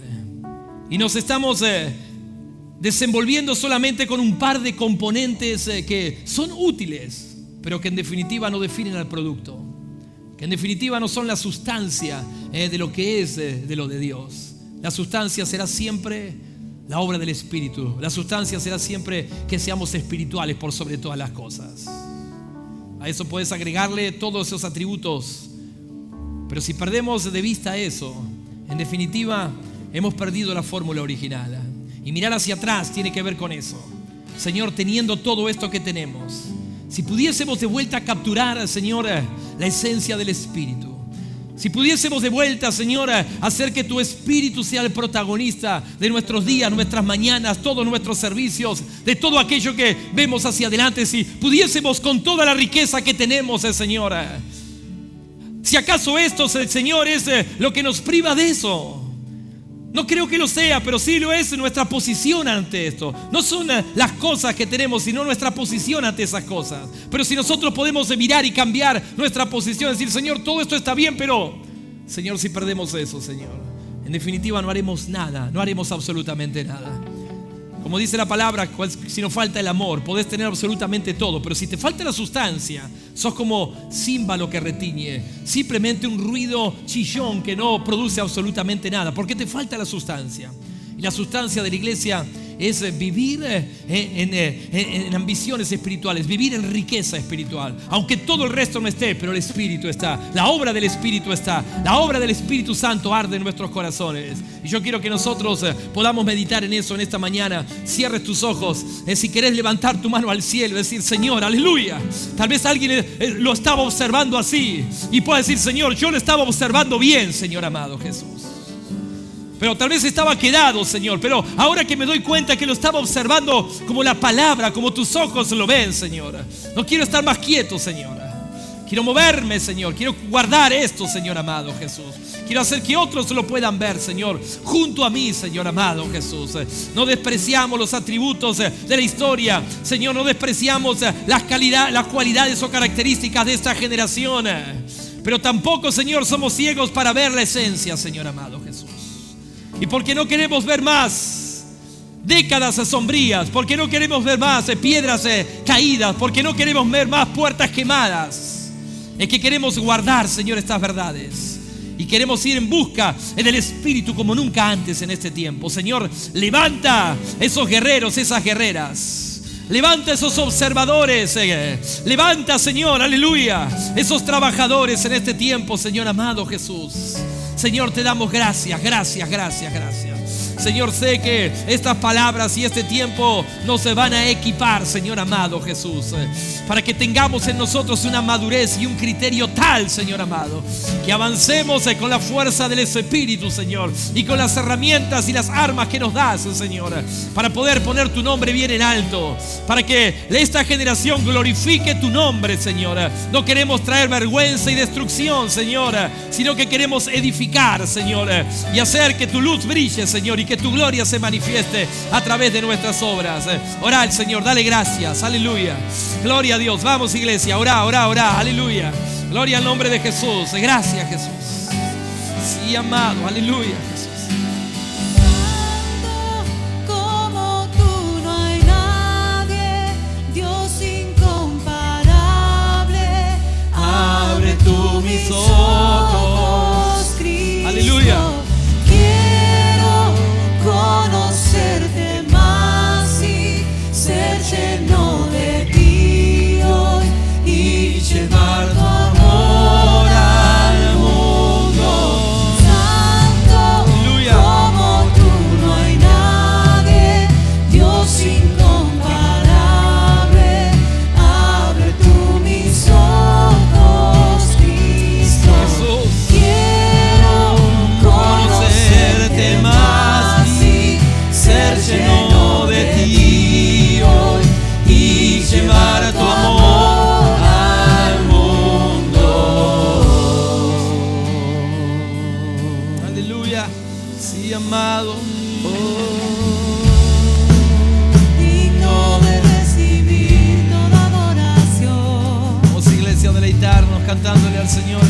Y nos estamos desenvolviendo solamente con un par de componentes que son útiles, pero que en definitiva no definen al producto, que en definitiva no son la sustancia de lo que es de lo de Dios. La sustancia será siempre la obra del Espíritu. La sustancia será siempre que seamos espirituales por sobre todas las cosas. A eso puedes agregarle todos esos atributos. Pero si perdemos de vista eso, en definitiva hemos perdido la fórmula original. Y mirar hacia atrás tiene que ver con eso. Señor, teniendo todo esto que tenemos, si pudiésemos de vuelta capturar, Señor, la esencia del Espíritu. Si pudiésemos de vuelta, Señor, hacer que tu Espíritu sea el protagonista de nuestros días, nuestras mañanas, todos nuestros servicios, de todo aquello que vemos hacia adelante. Si pudiésemos con toda la riqueza que tenemos, Señor. Si acaso esto, Señor, es lo que nos priva de eso. No creo que lo sea, pero sí lo es nuestra posición ante esto. No son las cosas que tenemos, sino nuestra posición ante esas cosas. Pero si nosotros podemos mirar y cambiar nuestra posición, decir, Señor, todo esto está bien, pero Señor, si perdemos eso, Señor, en definitiva no haremos nada, no haremos absolutamente nada. Como dice la palabra, si nos falta el amor, podés tener absolutamente todo, pero si te falta la sustancia, sos como címbalo que retiñe, simplemente un ruido chillón que no produce absolutamente nada, porque te falta la sustancia. Y la sustancia de la iglesia es vivir en ambiciones espirituales, vivir en riqueza espiritual. Aunque todo el resto no esté, pero el Espíritu está. La obra del Espíritu está. La obra del Espíritu Santo arde en nuestros corazones. Y yo quiero que nosotros podamos meditar en eso en esta mañana. Cierres tus ojos. Si querés levantar tu mano al cielo, decir: Señor, aleluya. Tal vez alguien lo estaba observando así y puede decir: Señor, yo lo estaba observando bien, Señor amado Jesús. Pero tal vez estaba quedado, Señor. Pero ahora que me doy cuenta que lo estaba observando como la palabra, como tus ojos lo ven, Señor. No quiero estar más quieto, Señor. Quiero moverme, Señor. Quiero guardar esto, Señor amado Jesús. Quiero hacer que otros lo puedan ver, Señor, junto a mí, Señor amado Jesús. No despreciamos los atributos de la historia, Señor. No despreciamos las cualidades o características de esta generación. Pero tampoco, Señor, somos ciegos para ver la esencia, Señor amado Jesús. Y porque no queremos ver más décadas sombrías, porque no queremos ver más piedras caídas, porque no queremos ver más puertas quemadas, es que queremos guardar, Señor, estas verdades. Y queremos ir en busca del Espíritu como nunca antes en este tiempo. Señor, levanta esos guerreros, esas guerreras. Levanta esos observadores. Levanta, Señor, aleluya, esos trabajadores en este tiempo, Señor amado Jesús. Señor, te damos gracias, gracias, gracias, gracias. Señor, sé que estas palabras y este tiempo nos van a equipar, Señor amado Jesús, para que tengamos en nosotros una madurez y un criterio tal, Señor amado, que avancemos con la fuerza del Espíritu, Señor, y con las herramientas y las armas que nos das, Señor, para poder poner tu nombre bien en alto, para que esta generación glorifique tu nombre, Señor. No queremos traer vergüenza y destrucción, Señor, sino que queremos edificar, Señor, y hacer que tu luz brille, Señor, y que tu gloria se manifieste a través de nuestras obras. Ora al Señor, dale gracias, aleluya. Gloria a Dios, vamos iglesia, ora, ora, ora, aleluya. Gloria al nombre de Jesús, gracias Jesús. Sí, amado, aleluya Jesús. Como tú no hay nadie, Dios incomparable. Abre tú mis ojos, Cristo. aleluya. Conocerte más y ser lleno de ti hoy y llevar tu amor al mundo. Santo, aleluya. como tú no hay nadie, Dios incomparable. Abre tú mis ojos, Cristo. Jesús. Quiero conocerte más, ser lleno de ti hoy y llevar tu amor al mundo. Aleluya, sí, amado. Digno de recibir toda adoración. Vamos, iglesia, a deleitarnos cantándole al Señor.